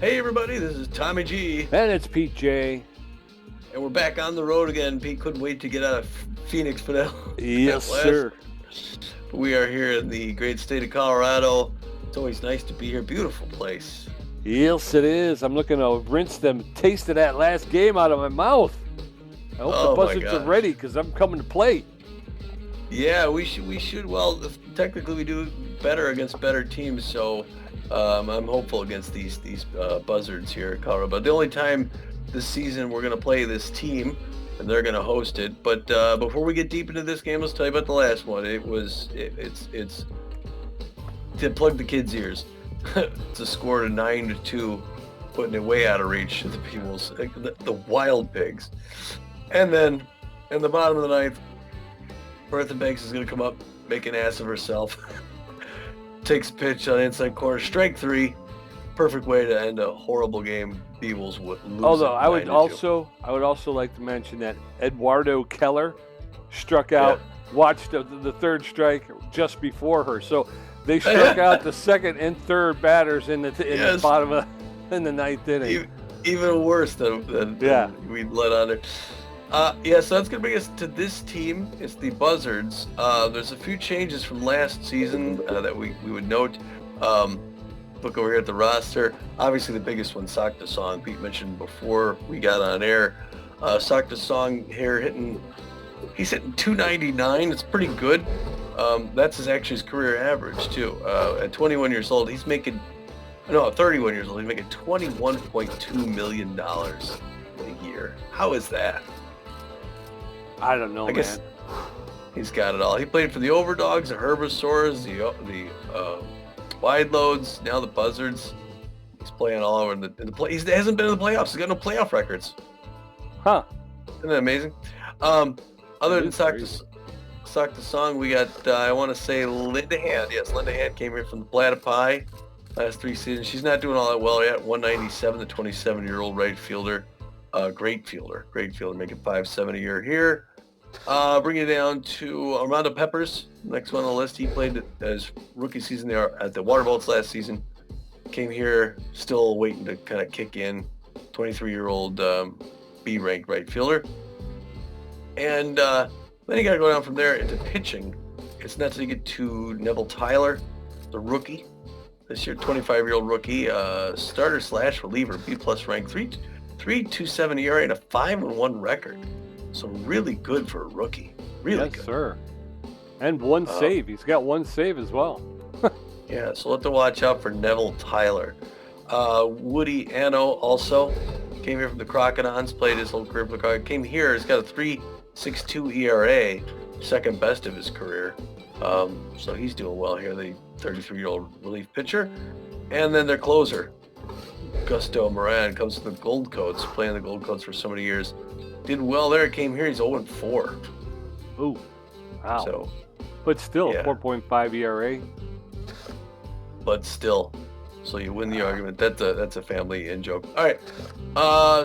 Hey everybody, this is Tommy G, And it's Pete J. and we're back on the road again. Pete couldn't wait to get out of Phoenix for that, Yes, that last. sir. We are here in the great state of Colorado. It's always nice to be here. Beautiful place. Yes, it is. I'm looking to rinse them taste of that last game out of my mouth. I hope the Oh my Buzzards are gosh. ready because I'm coming to play. Yeah, we should. Well, technically we do better against better teams, so I'm hopeful against these Buzzards here in Colorado. But the only time this season we're going to play this team, and they're going to host it. But before we get deep into this game, let's tell you about the last one. It's to plug the kids' ears. It's a score of 9-2, putting it way out of reach of the Beewolves, the Wild Pigs. And then in the bottom of the ninth, Bertha Banks is going to come up, make an ass of herself. Takes a pitch on inside corner, strike three. Perfect way to end a horrible game. Beewolves would lose. Although it I would 9-2. also like to mention that Eduardo Keller struck out, watched the third strike just before her. So they struck out the second and third batters in the bottom of in the ninth inning. Even worse than we let on there. So that's going to bring us to this team. It's the Buzzards. There's a few changes from last season that we would note. Look over here at the roster. Obviously, the biggest one, Sakta Song. Pete mentioned before we got on air. Sakta Song here he's hitting 299. It's pretty good. That's his career average too. At 21 years old, 31 years old, he's making $21.2 million a year. How is that? I don't know, I guess he's got it all. He played for the Overdogs, the Herbisaurs, the Wide Loads, now the Buzzards. He's playing all over in the play. He hasn't been in the playoffs. He's got no playoff records. Huh? Isn't that amazing? Other than Sakta Song, we got I want to say Linda Hand. Yes, Linda Hand came here from the Platypi last 3 seasons. She's not doing all that well yet. 197, the 27-year-old right fielder. Great fielder, making $5.7 a year here. Bring it down to Armando Peppers, next one on the list. He played his rookie season there at the Waterbolts last season. Came here, still waiting to kind of kick in. 23-year-old B-ranked right fielder. And then you got to go down from there into pitching. It's not until you get to Neville Tyler, the rookie. This year, 25-year-old rookie, starter / reliever, B+ rank, 3.27 ERA and a 5-1 record. So really good for a rookie. Really good. Yes, sir. And one save. He's got one save as well. Yeah, so we'll have to watch out for Neville Tyler. Woody Anno also came here from the Crocodons, played his whole career for the Crocodons. Came here, he's got a 3.62 ERA, second best of his career. So he's doing well here, the 33-year-old relief pitcher. And then their closer, Gusto Moran, comes from the Gold Coats, playing the Gold Coats for so many years. Did well there, came here, he's 0-4. Ooh, wow. So, but still, yeah. 4.5 ERA. But still, so you win the argument. That's a family in joke. All right,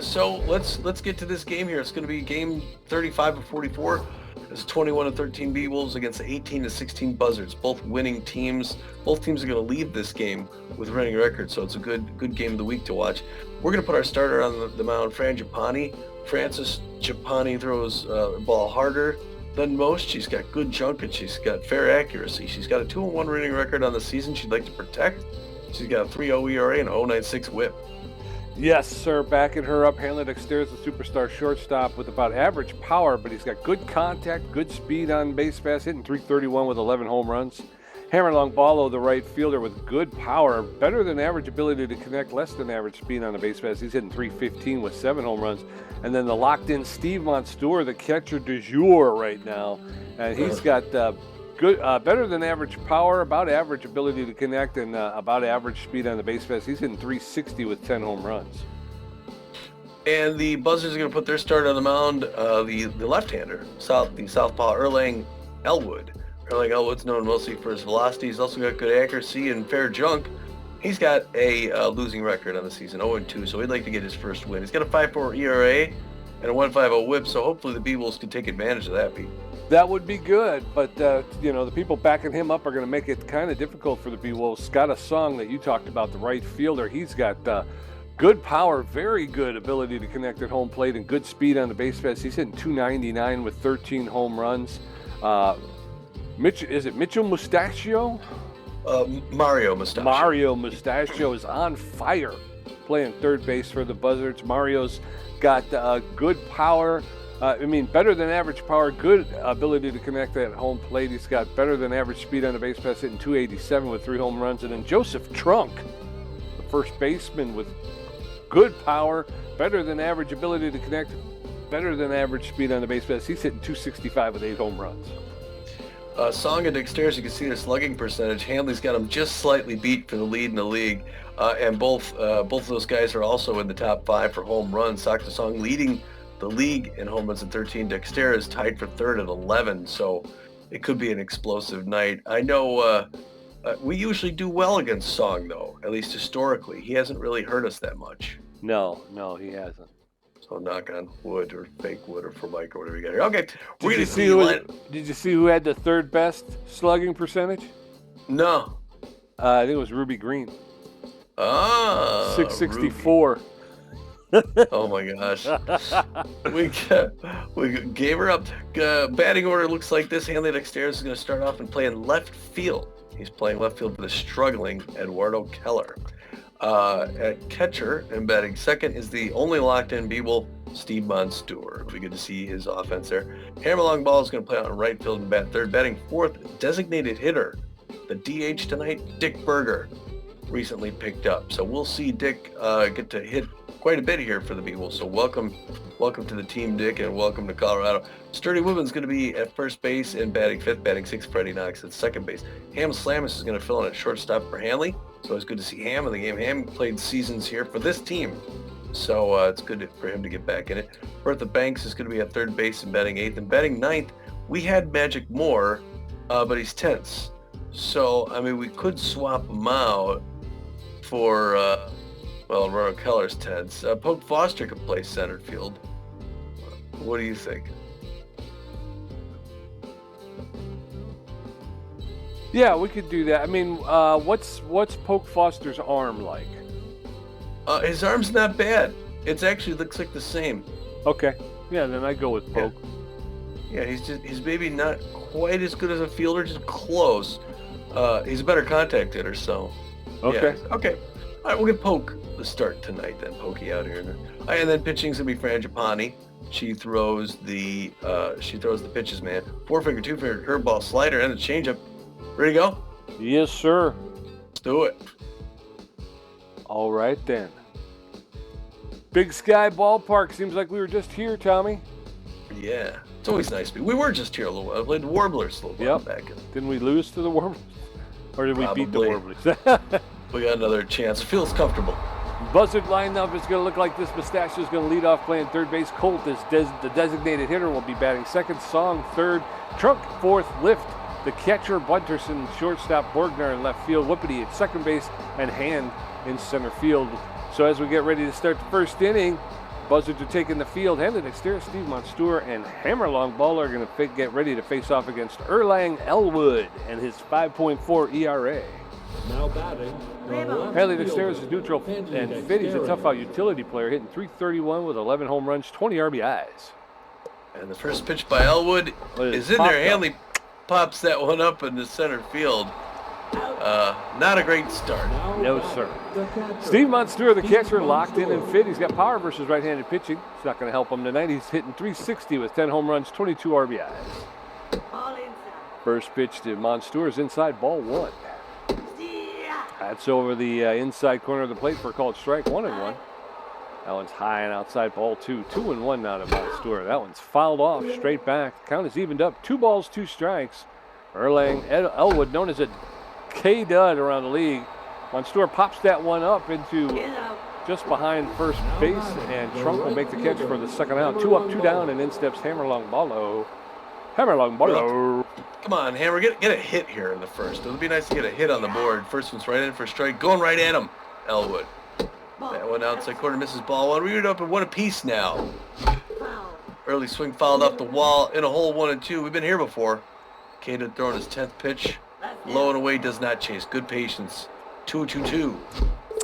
so let's get to this game here. It's going to be game 35 of 44. It's 21-13 Beewolves against the 18-16 Buzzards. Both winning teams. Both teams are going to leave this game with winning records, so it's a good game of the week to watch. We're going to put our starter on the mound, Frances Japani throws the ball harder than most. She's got good junk and she's got fair accuracy. She's got a 2-1 winning record on the season she'd like to protect. She's got a 3.0 ERA and a 0.96 WHIP. Yes, sir. Backing her up, Hanlon Dexter's a superstar shortstop with about average power, but he's got good contact, good speed on base pass, hitting .331 with 11 home runs. Hammer Longballo, the right fielder, with good power, better than average ability to connect, less than average speed on the base pass. He's hitting .315 with 7 home runs. And then the locked-in Steve Monstour, the catcher du jour right now, and he's got good, better than average power, about average ability to connect, and about average speed on the base pass. He's hitting .360 with 10 home runs. And the Buzzards are going to put their starter on the mound, the left-hander, the southpaw Erlang Elwood. Erlang Elwood's known mostly for his velocity. He's also got good accuracy and fair junk. He's got a losing record on the season, 0-2, so he'd like to get his first win. He's got a 5.4 ERA and a 1.50 WHIP, so hopefully the Beewolves can take advantage of that, Pete. That would be good, but the people backing him up are going to make it kind of difficult for the Beewolves. Scott Asong that you talked about, the right fielder, he's got Good power, very good ability to connect at home plate, and good speed on the base paths. He's hitting .299 with 13 home runs. Is it Mitchell Mustachio? Mario Mustachio. Mario Mustachio is on fire playing third base for the Buzzards. Mario's got good power. Better than average power, good ability to connect at home plate. He's got better than average speed on the base paths, hitting .287 with 3 home runs. And then Joseph Trunk, the first baseman, with good power, better than average ability to connect, better than average speed on the base paths. He's hitting .265 with 8 home runs. Song and Dexterous, you can see their slugging percentage. Hanley's got him just slightly beat for the lead in the league. And both of those guys are also in the top 5 for home runs. Sock to Song leading the league in home runs at 13. Dexterous is tied for third at 11. So it could be an explosive night. I know we usually do well against Song, though, at least historically. He hasn't really hurt us that much. No, he hasn't. So knock on wood or fake wood or Formica or whatever you got here. Okay, Did you see who had the third best slugging percentage? No. I think it was Ruby Green. 664. Oh my gosh. we gave her up. Batting order looks like this. Hanley Dexterous is going to start off and play in left field. He's playing left field with a struggling Eduardo Keller. At catcher and batting second is the only locked-in Beewolf, Steve Monstour. It'll be good to see his offense there. Hammerlong Ball is going to play out in right field and bat third. Batting fourth, designated hitter, the DH tonight, Dick Berger, recently picked up. So we'll see Dick get to hit quite a bit here for the Beewolves. So welcome to the team, Dick, and welcome to Colorado. Sturdy Woodman's going to be at first base and batting fifth. Batting sixth, Freddie Knox at second base. Ham Slamus is going to fill in at shortstop for Hanley. So it's good to see Ham in the game. Ham played seasons here for this team. So it's good for him to get back in it. Bertha Banks is going to be at third base and batting eighth. And batting ninth, we had Magic Moore, but he's tense. So, we could swap him out for, Aurora Keller's tense. Poke Foster could play center field. What do you think? Yeah, we could do that. What's Poke Foster's arm like? His arm's not bad. It actually looks like the same. Okay. Yeah, then I go with Poke. Yeah, he's maybe not quite as good as a fielder, just close. He's a better contact hitter, so. Okay. Yeah. Okay. All right, we'll give Poke the start tonight then. Pokey out here. And then pitching's gonna be Frangipani. She throws the pitches, man. 4-finger, 2-finger, curveball, slider, and a changeup. Ready to go? Yes, sir. Let's do it. All right, then. Big Sky Ballpark. Seems like we were just here, Tommy. Yeah. It's always nice to be. We were just here a little while. I played the Warblers a little while back. Didn't we lose to the Warblers? Or did we beat the Warblers? We got another chance. Feels comfortable. Buzzard lineup is going to look like this. Mustachio is going to lead off playing third base. Colt is the designated hitter, will be batting second. Song third. Trunk fourth. Lift the catcher. Bunterson shortstop. Borgner in left field. Whippity at second base. And Hand in center field. So as we get ready to start the first inning, Buzzards are taking the field. Hanley Dexterous, Steve Monstour, and Hammerlong Ball are going to get ready to face off against Erlang Elwood and his 5.4 ERA. Now batting. Hanley Dexterous is neutral and fit. He's a tough out utility player, hitting .331 with 11 home runs, 20 RBIs. And the first pitch by Elwood is in there. Hanley pops that one up in the center field. Not a great start. No, sir. Steve Monstour, the catcher, locked in and fit. He's got power versus right-handed pitching. It's not going to help him tonight. He's hitting .360 with 10 home runs, 22 RBIs. First pitch to Monstour is inside, ball one. That's over the inside corner of the plate for a called strike, 1-1. That one's high and outside, ball two. 2-1 now to Monstour. That one's fouled off, straight back. Count is evened up, 2 balls, 2 strikes. Erlang Elwood, known as a K-Dud around the league. Monstour pops that one up into just behind first base, and Trunk will make the catch for the second out. 2 up, 2 down, and in steps Hammerlong Ballo. Hammerlong Ballo. Come on, Hammer, get a hit here in the first. It would be nice to get a hit on the board. First one's right in for a strike, going right at him, Elwood. That one outside corner misses, ball one. We're up at 1 apiece now. Early swing fouled off the wall in a hole, 1-2. We've been here before. K-Dud throwing his 10th pitch. Low and away, does not chase. Good patience. 2-2-2.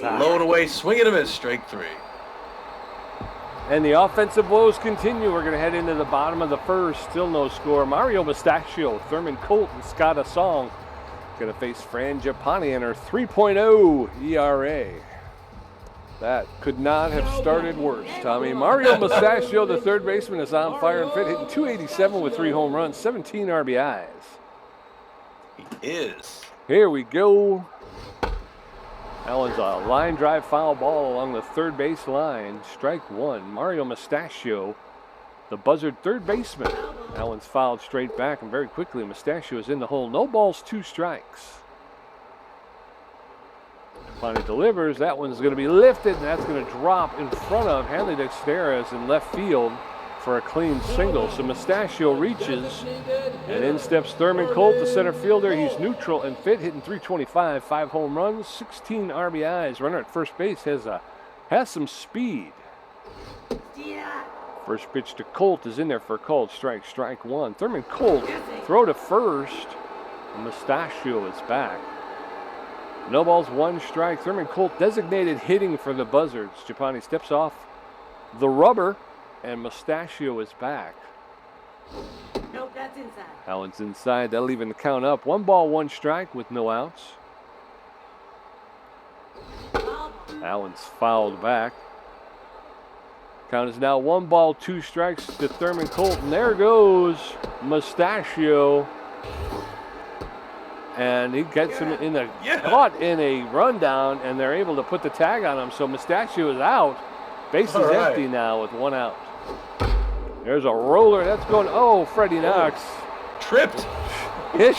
Low and away, swing and a miss, strike 3. And the offensive woes continue. We're going to head into the bottom of the first. Still no score. Mario Mustachio, Thurman Colt, and Scott Asong going to face Fran Japani and her 3.0 ERA. That could not have started worse, Tommy. Mario Mustachio, the third baseman, is on fire and fit, hitting .287 with 3 home runs, 17 RBIs. He is. Here we go. That one's a line drive foul ball along the third base line. Strike 1. Mario Mustachio, the Buzzard third baseman. That one's fouled straight back, and very quickly Mustachio is in the hole. No balls, 2 strikes. Finally delivers. That one's going to be lifted, and that's going to drop in front of Hanley Dexteras in left field for a clean single. So Mustachio reaches, and in steps Thurman Colt, the center fielder. He's neutral and fit, hitting .325, 5 home runs, 16 RBIs. Runner at first base has some speed. First pitch to Colt is in there for a called strike. Strike 1. Thurman Colt, throw to first. Mustachio is back. No balls, 1 strike. Thurman Colt designated hitting for the Buzzards. Japani steps off the rubber, and Mustachio is back. Nope, that's inside. That one's inside. That'll even the count up. 1 ball, 1 strike with no outs. That one's fouled back. Count is now 1 ball, 2 strikes to Thurman Colt. And there goes Mustachio. And he gets him caught in a rundown, and they're able to put the tag on him. So Mustachio is out. Base is empty now with 1 out. There's a roller. That's going. Oh, Freddie Knox. Tripped. Put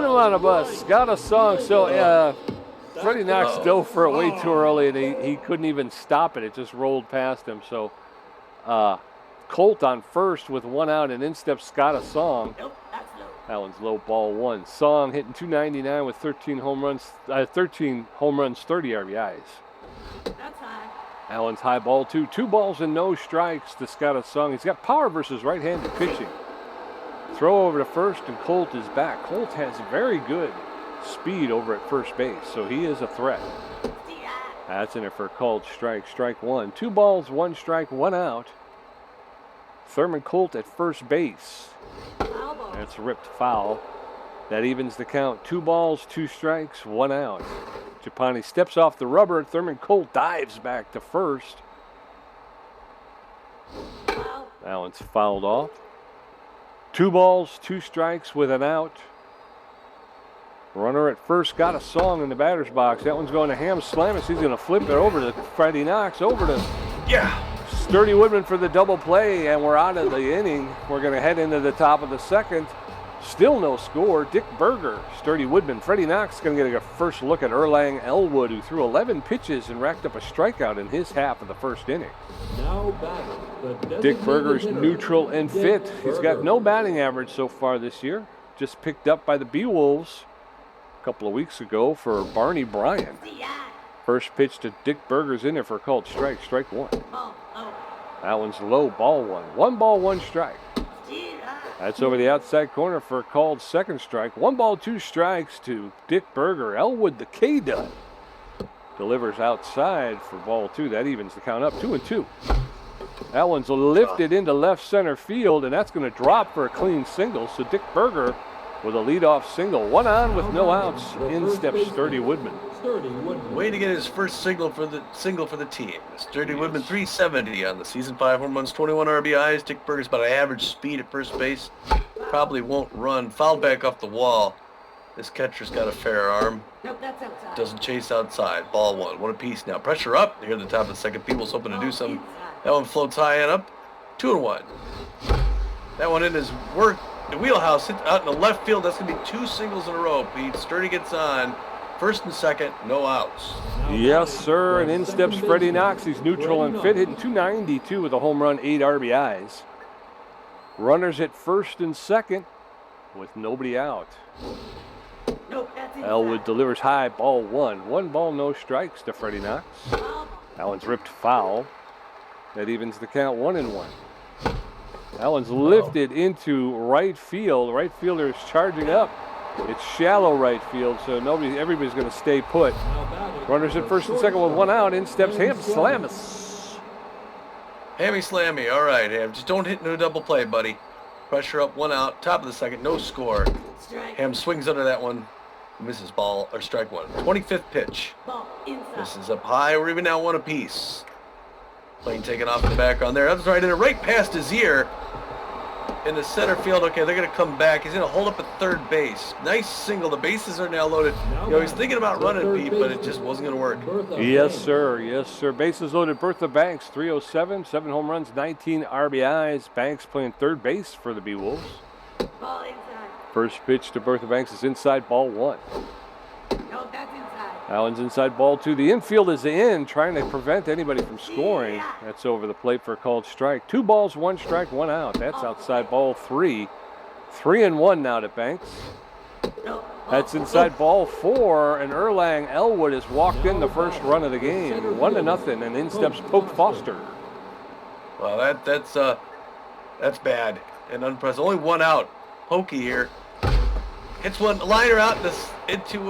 him on a bus. Got a song. So Freddie Knox dove for it way too early, and he couldn't even stop it. It just rolled past him. So Colt on first with 1 out, and in steps Scott Asong. Nope, that's low. That one's low, ball 1. Song hitting .299 with 13 home runs, 30 RBIs. That's high. That one's high, ball 2. 2 balls and no strikes to Scott Asong. He's got power versus right-handed pitching. Throw over to first, and Colt is back. Colt has very good speed over at first base, so he is a threat. That's in there for a called strike. Strike 1. 2 balls, 1 strike, 1 out. Thurman Colt at first base. That's ripped foul. That evens the count. 2 balls, 2 strikes, 1 out. Japani steps off the rubber. Thurman Colt dives back to first. That one's fouled off. 2 balls, 2 strikes with an out. Runner at first got a song in the batter's box. That one's going to Ham Slamus. He's going to flip it over to Freddie Knox. Over to Sturdy Woodman for the double play, and we're out of the inning. We're going to head into the top of the second. Still no score. Dick Berger, Sturdy Woodman. Freddie Knox going to get a first look at Erlang Elwood, who threw 11 pitches and racked up a strikeout in his half of the first inning. Now batting, Dick Berger's neutral and fit. He's got no batting average so far this year. Just picked up by the Beewolves a couple of weeks ago for Barney Bryan. First pitch to Dick Berger's in there for a called strike. Strike 1. That one's low, ball 1. 1 ball, 1 strike. That's over the outside corner for a called second strike. 1 ball, 2 strikes to Dick Berger. Elwood, the K-Dud, delivers outside for ball 2. That evens the count up, 2-2. That one's lifted into left center field, and that's going to drop for a clean single. So Dick Berger with a leadoff single. 1 on with no outs. In steps Sturdy Woodman. Way to get his first single for the team. Sturdy Woodman, 370 on the season, 5 home runs, 21 RBIs. Dick Berger's about an average speed at first base. Probably won't run. Fouled back off the wall. This catcher's got a fair arm. Nope, that's outside. Doesn't chase outside. Ball 1. 1 apiece now. Pressure up. Here at the top of the second. People's hoping to do something. That one floats high and up. 2-1. That one in his work. The wheelhouse hit out in the left field. That's going to be 2 singles in a row, Pete. Sturdy gets on. First and second, no outs. Yes, sir. And in steps Freddie Knox. He's neutral and fit, hitting .292 with a home run, 8 RBIs. Runners at first and second with nobody out. Nope, that's inside. Elwood delivers high, ball 1. 1 ball, no strikes to Freddie Knox. That one's ripped foul. That evens the count, 1-1. That one's lifted into right field. Right fielder is charging up. It's shallow right field, so everybody's going to stay put. Runners at first and second with one out. In steps Ham Slamus. Hammy Slammy. All right, Ham. Just don't hit no double play, buddy. Pressure up, one out. Top of the second, no score. Strike. Ham swings under that one. Misses ball, or strike one. 25th pitch. Ball inside. This is up high. We're even now one apiece. Plane taken off in the background there. That's right in it, right past his ear. In the center field. Okay, they're going to come back. He's going to hold up at third base. Nice single. The bases are now loaded. You know, he's thinking about running, Pete, but it just wasn't going to work. Yes, sir. Yes, sir. Bases loaded. Bertha Banks, 307, 7 home runs, 19 RBIs. Banks playing third base for the Beewolves. Ball inside. First pitch to Bertha Banks is inside, ball one. No, that's inside. That one's inside, ball two. The infield is in, trying to prevent anybody from scoring. That's over the plate for a called strike. 2 balls, 1 strike, 1 out. That's outside, ball 3. 3-1 now to Banks. No. That's inside, ball 4, and Erlang Elwood has walked in the first run of the game. 1-0, and in steps Pope Foster. Well, that's bad and unprecedented. Only 1 out. Pokey here. Hits one liner out into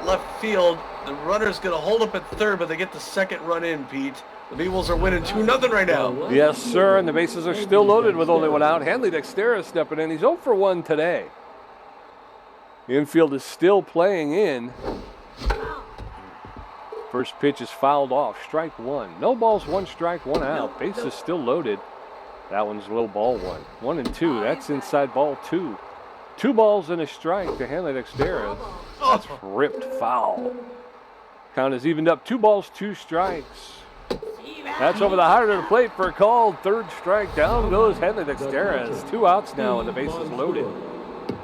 left field. The runner's going to hold up at third, but they get the second run in, Pete. The Beewolves are winning 2-0 right now. Yes, sir, and the bases are still loaded with only 1 out. Hanley Dexterra stepping in. He's 0 for 1 today. The infield is still playing in. First pitch is fouled off. Strike 1. No balls, 1 strike, 1 out. Base is still loaded. That one's low, ball 1. 1-2. That's inside, ball 2. 2 balls and a strike to Hanley Dexterra. That's ripped foul. Count is evened up. 2 balls, 2 strikes. That's over the heart of the plate for a call. Third strike. Down goes Hanley Dexterra. It's 2 outs now and the base is loaded. All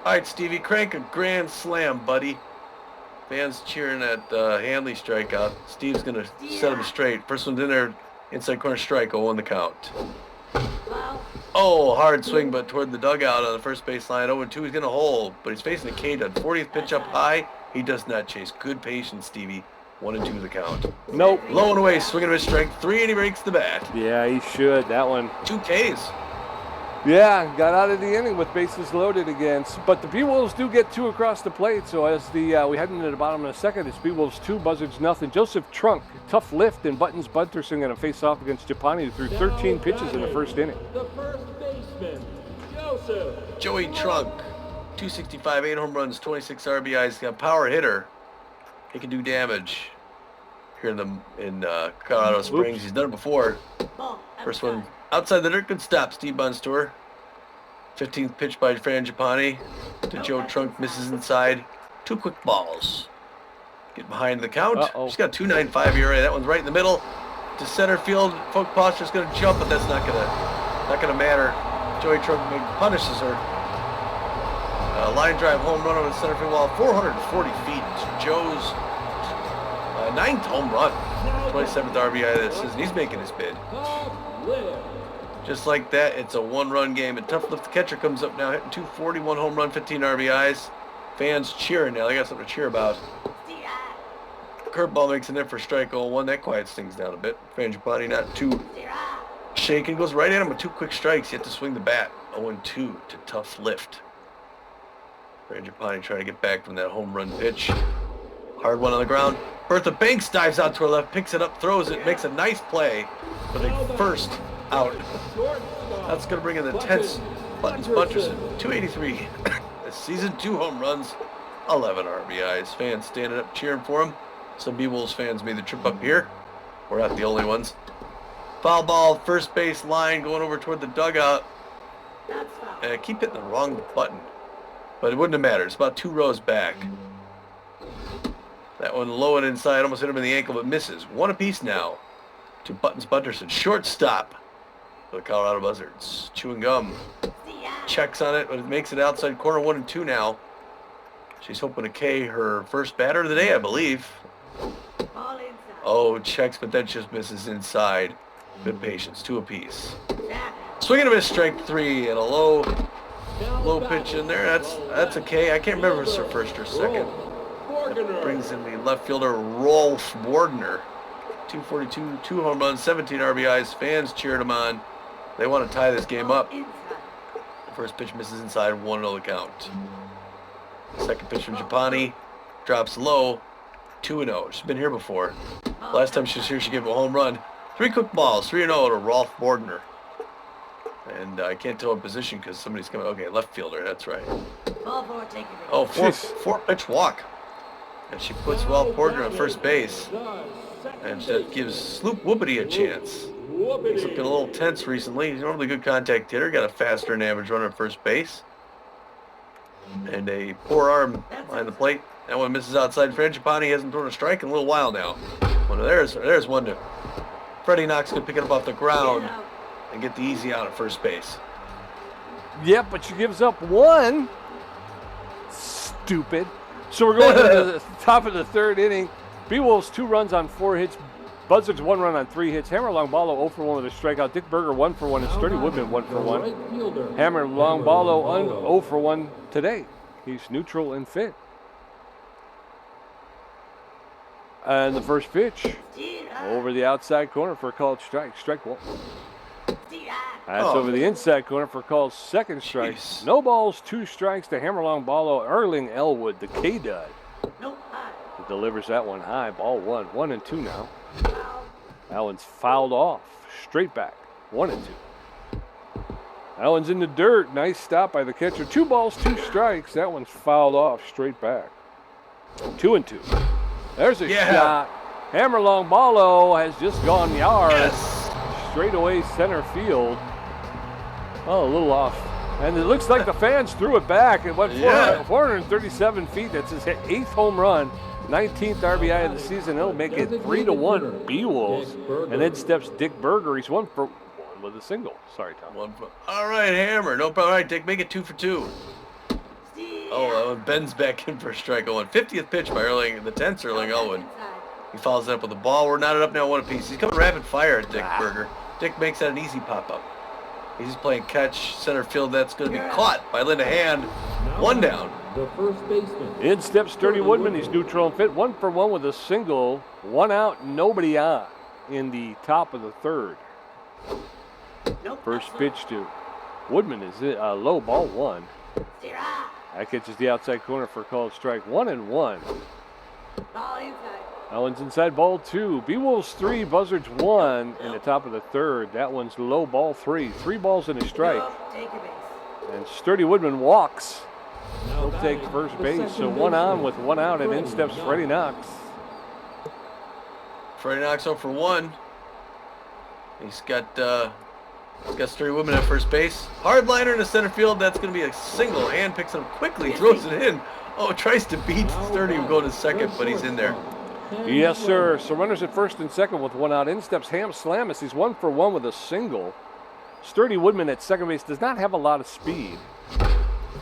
right, Stevie, crank a grand slam, buddy. Fans cheering at Hanley strikeout. Steve's going to set him straight. First one's in there, inside corner strike, 0 on the count. Oh, hard swing, but toward the dugout on the first baseline. 0-2, he's going to hold, but he's facing a K on 40th pitch up high. He does not chase. Good patience, Stevie. 1-2 the count. Nope. Low and away, swinging with strike 3, and he breaks the bat. Yeah, he should. That one. 2 Ks. Yeah, got out of the inning with bases loaded again. But the Beewolves do get 2 across the plate. So as we head into the bottom of the second, it's Beewolves 2, Buzzards 0. Joseph Trunk, tough lift, and Buttons Bunterson going to face off against Japani, who threw 13 pitches in the first inning. The first baseman, Joseph. Joey Trunk, 265, 8 home runs, 26 RBIs. He's got a power hitter. He can do damage here in Colorado Springs. Oops. He's done it before. First one outside the dirt. Good stop, Steve Bunstour. 15th pitch by Fran Japani to Joe Trunk. Misses inside. 2 quick balls. Get behind the count. She's got 2.95 ERA. That one's right in the middle to center field. Folk Posture's going to jump, but that's not gonna matter. Joey Trunk punishes her. Line drive home run over the center field wall, 440 feet. Joe's 9th home run, 27th RBI this season. He's making his bid. Just like that, it's a 1-run game. And Tough Lift, the catcher, comes up now, hitting 241 home run, 15 RBIs. Fans cheering now. They got something to cheer about. Curveball makes it in for strike 0-1. That quiets things down a bit. Frangipani not too shaken. Goes right at him with 2 quick strikes. You have to swing the bat. 0-2 to Tough Lift. Frangipani trying to get back from that home run pitch. Hard one on the ground. Bertha Banks dives out to her left, picks it up, throws it, makes a nice play for the first out. That's going to bring in the 10th Buttons Bunterson. 283 this season, 2 home runs, 11 RBIs. Fans standing up cheering for him. Some Beewolves fans made the trip up here. We're not the only ones. Foul ball, first base line, going over toward the dugout. And I keep hitting the wrong button. But it wouldn't have mattered. It's about 2 rows back. That one low and inside, almost hit him in the ankle, but misses. 1 apiece now to Buttons Bunterson. Shortstop for the Colorado Buzzards. Chewing gum. Checks on it, but it makes it outside corner. 1-2 now. She's hoping to K her first batter of the day, I believe. Oh, checks, but that just misses inside. Good patience. 2 apiece. Swing and a miss, strike 3, and a low pitch in there. That's a K. I can't remember if it's her first or second. That brings in the left fielder Rolf Wardner. 242, 2 home runs, 17 RBIs. Fans cheered him on. They want to tie this game up. First pitch misses inside, 1-0 the count. Second pitch from Japani, drops low, 2-0. She's been here before. Last time she was here, she gave a home run. 3 quick balls, 3-0 to Rolf Bordner. And I can't tell what position because somebody's coming. Okay, left fielder, that's right. Ball 4, take it. Oh, four pitch walk. And she puts Rolf Bordner on first base. And that gives Sloop Whoopity a chance. He's looking a little tense recently. He's normally a good contact hitter. Got a faster than average runner at first base. And a poor arm behind the plate. That one misses outside. Frangipani hasn't thrown a strike in a little while now. Well, there's one to. Freddie Knox could pick it up off the ground and get the easy out at first base. Yep, but she gives up one. Stupid. So we're going to the top of the third inning. Beewolves 2 runs on 4 hits. Buzzards 1 run on 3 hits. Hammer Longballo 0 for 1 with a strikeout. Dick Berger 1 for 1 and Sturdy Woodman 1 for 1. Hammer Longballo 0 for 1 today. He's neutral and fit. And the first pitch over the outside corner for a called strike. Strike 1. That's over the inside corner for a called second strike. Jeez. No balls, 2 strikes to Hammer Longballo. Erling Elwood, the K-Dud. He delivers that one high. Ball 1. 1-2 now. That one's fouled off. Straight back. 1-2. That one's in the dirt. Nice stop by the catcher. 2 balls, 2 strikes. That one's fouled off. Straight back. 2-2. There's a shot. Hammer Longballo has just gone yard. Yes. Straight away center field. Oh, a little off. And it looks like the fans threw it back. It went 437 feet. That's his 8th home run. 19th RBI of the season. It'll make it 3-1 Beewolves. And then steps Dick Berger. He's 1 for 1 with a single. Sorry, Tom. All right, Hammer. No problem. All right, Dick, make it 2 for 2. Oh, that one bends back in for a strike. 50th pitch by the 10th Erling Elwood. He follows it up with the ball. We're knotted up now 1 apiece. He's coming rapid fire at Dick Berger. Dick makes that an easy pop-up. He's playing catch center field. That's going to be caught by Linda Hand. 1 down. The first baseman. In steps Sturdy Woodman. He's neutral and fit. 1 for 1 with a single. 1 out, nobody on in the top of the third. First pitch to Woodman is a low ball 1. That catches the outside corner for a called strike. 1-1. Ball inside. That one's inside, ball 2. Beewolves 3, Buzzards 1 in the top of the third. That one's low, ball 3. 3 balls and a strike. Take a base. And Sturdy Woodman walks. He'll take first base. So 1 on with 1 out, and in steps Freddie Knox. Freddie Knox 0 for 1. He's got Sturdy Woodman at first base. Hard liner in the center field. That's going to be a single. Hand picks it up quickly, throws it in. Oh, tries to beat Sturdy going to second, but he's in there. Yes, sir. So runners at first and second with 1 out. In steps Ham Slamus. He's 1 for 1 with a single. Sturdy Woodman at second base does not have a lot of speed.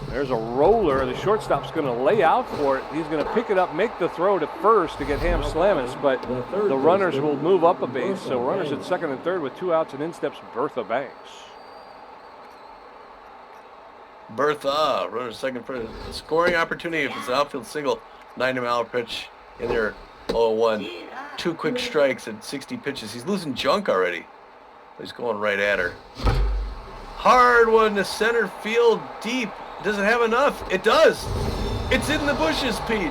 There's a roller. The shortstop's going to lay out for it. He's going to pick it up, make the throw to first to get Ham Slamus, but the runners will move up a base. So runners at second and third with 2 outs, and in steps Bertha Banks. Bertha, runner second for a scoring opportunity if it's an outfield single. 90-mile pitch in there. 0-1. 2 quick strikes at 60 pitches. He's losing junk already. He's going right at her. Hard one to center field deep. Does it have enough? It does. It's in the bushes, Pete.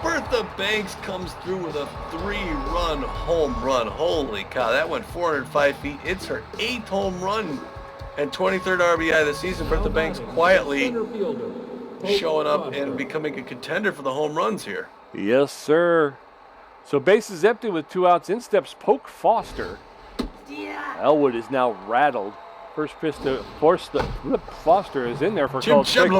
Bertha Banks comes through with a 3-run home run. Holy cow, that went 405 feet. It's her 8th home run and 23rd RBI of the season. Bertha Banks quietly showing up and becoming a contender for the home runs here. Yes, sir. So base is empty with 2 outs. In steps Poke Foster. Elwood is now rattled. First pitch to force the Foster is in there for called strike.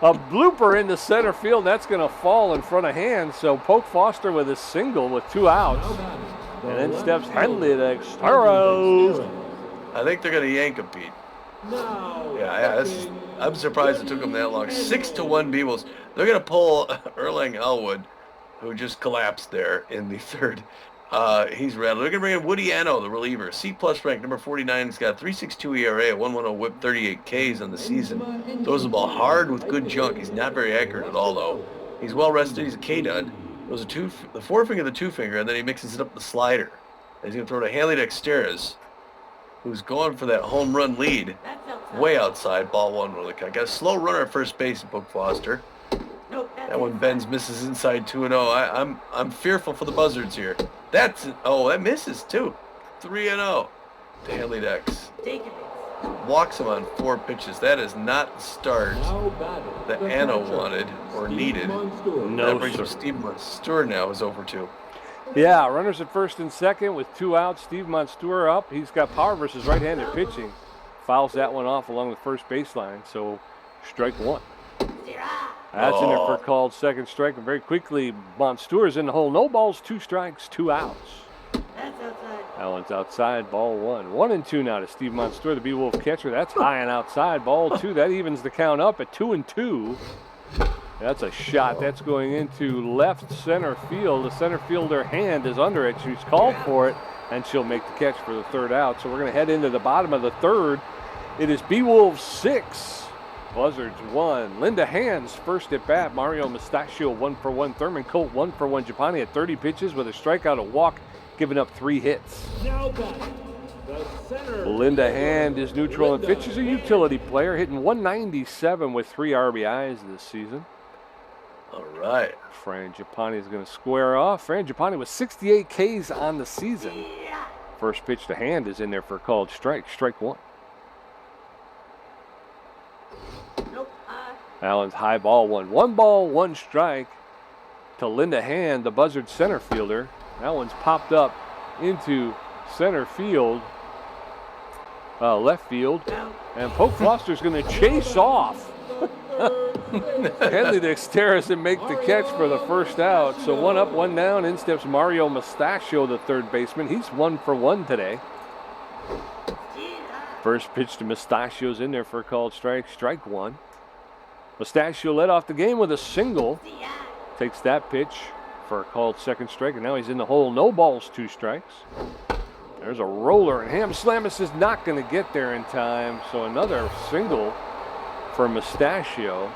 A blooper into center field. That's going to fall in front of Hand. So Poke Foster with a single with 2 outs. And then steps Henley to Exteros. I think they're going to yank him, Pete. Yeah, I'm surprised it took them that long. 6-1 Beewolves. They're going to pull Erling Elwood, who just collapsed there in the third. He's rattled. They're going to bring in Woody Anno, the reliever. C-plus rank, number 49. He's got 3.62 ERA, a 1.10 whip, 38 Ks on the season. Throws the ball hard with good junk. He's not very accurate at all, though. He's well rested. He's a K-Dud. Throws the forefinger, the 2-finger, and then he mixes it up with the slider. And he's going to throw to Hanley Dexteras, who's going for that home run lead. way outside, ball one. I got a slow runner at first base in Book Foster. Nope, that's That one inside. bends, misses inside 2-0. I'm fearful for the Buzzards here. That misses too. 3-0 to Hanley Dex. Take your base. Walks him on 4 pitches. That is not the start Now batting, that the Anna catcher, wanted or Steve needed. Monstour. No, That brings sir. up Steve Monstour now is over 2. Yeah, runners at first and second with 2 outs. Steve Monstour up. He's got power versus right-handed pitching. Fouls that one off along the first baseline, so strike one. That's in there for a called second strike, and very quickly Monstour's in the hole. No balls, 2 strikes, 2 outs. That's outside. That one's outside, ball 1. 1-2 now to Steve Monstour, the Beewolf catcher. That's high and outside, ball 2. That evens the count up at 2-2. That's a shot. That's going into left center field. The center fielder hand is under it. She's called for it, and she'll make the catch for the 3rd out. So we're going to head into the bottom of the 3rd. It is Beewolves 6, Buzzards 1. Linda Hands first at bat. Mario Mustachio 1-for-1. Thurman Colt 1-for-1. Japani at 30 pitches with a strikeout, a walk, giving up 3 hits. Now batting, the center. Linda Hand is neutral, and Fitch is a utility player, hitting 197 with 3 RBIs this season. All right. Fran Japani is going to square off. Fran Japani with 68 Ks on the season. First pitch to Hand is in there for a called strike. Strike 1. Nope. Allen's high ball 1. 1 ball, 1 strike to Linda Hand, the Buzzard center fielder. That one's popped up into center field, left field, and Poke Foster's going to chase off Henley Dexteris and make the catch for the 1st out. So 1 up, 1 down. In steps Mario Mustachio, the 3rd baseman. He's 1-for-1 today. First pitch to Mustachio's in there for a called strike. Strike 1. Mustachio led off the game with a single. Takes that pitch for a called second strike, and now he's in the hole. No balls, 2 strikes. There's a roller, and Ham Slamus is not going to get there in time. So another single for Mustachio.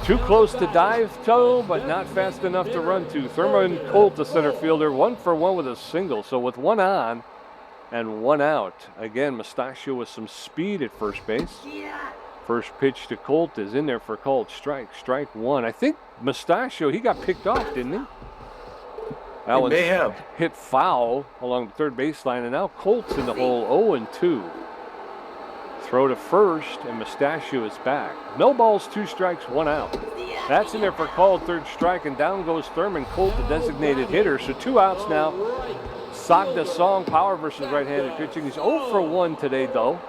Too close to dive toe, but not fast enough to run to. Thurman Colt, the center fielder, 1-for-1 with a single. So with 1 on and 1 out. Again, Mustachio with some speed at first base. First pitch to Colt is in there for a called strike. Strike 1. I think Mustachio, he got picked off, didn't he? That He one may have. hit foul along the 3rd baseline, and now Colt's in the hole 0-2. Throw to first, and Mustachio is back. No balls, 2 strikes, 1 out. That's in there for called 3rd strike, and down goes Thurman Colt, the designated hitter. So 2 outs now. Sagda Song, power versus right-handed pitching. He's 0-for-1 today, though.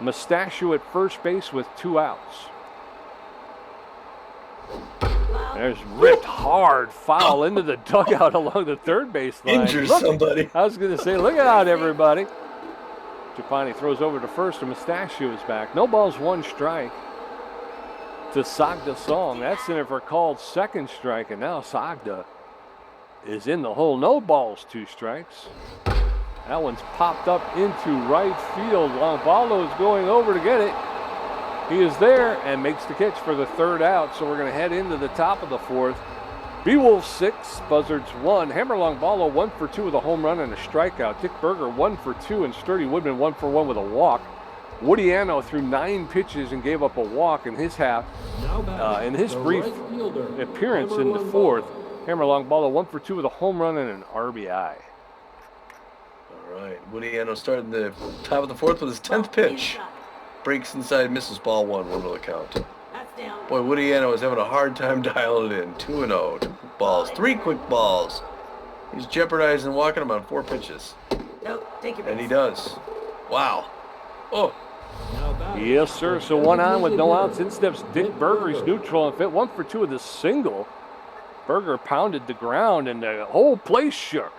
Mustachio at first base with 2 outs. There's ripped hard foul into the dugout along the 3rd baseline. Injures somebody. I was going to say, look out, everybody. Japani throws over to first, and Mustachio is back. No balls, 1 strike to Sagda Song. That's in there for a called second strike, and now Sagda is in the hole. No balls, 2 strikes. That one's popped up into right field. Longballo is going over to get it. He is there and makes the catch for the 3rd out. So we're going to head into the top of the 4th. Beewolves 6, Buzzards 1. Hammer Longballo 1-for-2 with a home run and a strikeout. Dick Berger 1-for-2, and Sturdy Woodman 1-for-1 with a walk. Woody Anno threw 9 pitches and gave up a walk in his half. In his brief appearance in the 4th, Hammer Longballo 1-for-2 with a home run and an RBI. All right. Woody Anno started the top of the 4th with his 10th pitch. Breaks inside, misses ball 1 to the count. That's down. Boy, Woody Anno is having a hard time dialing it in. 2-0. 2 quick balls. 3 quick balls. He's jeopardizing walking him on 4 pitches. Nope. Take your And base. he does. Wow. Oh. Yes, sir. So 1 on with no outs. In steps Dick Berger. He's neutral and fit. 1-for-2 with a single. Berger pounded the ground, and the whole place shook.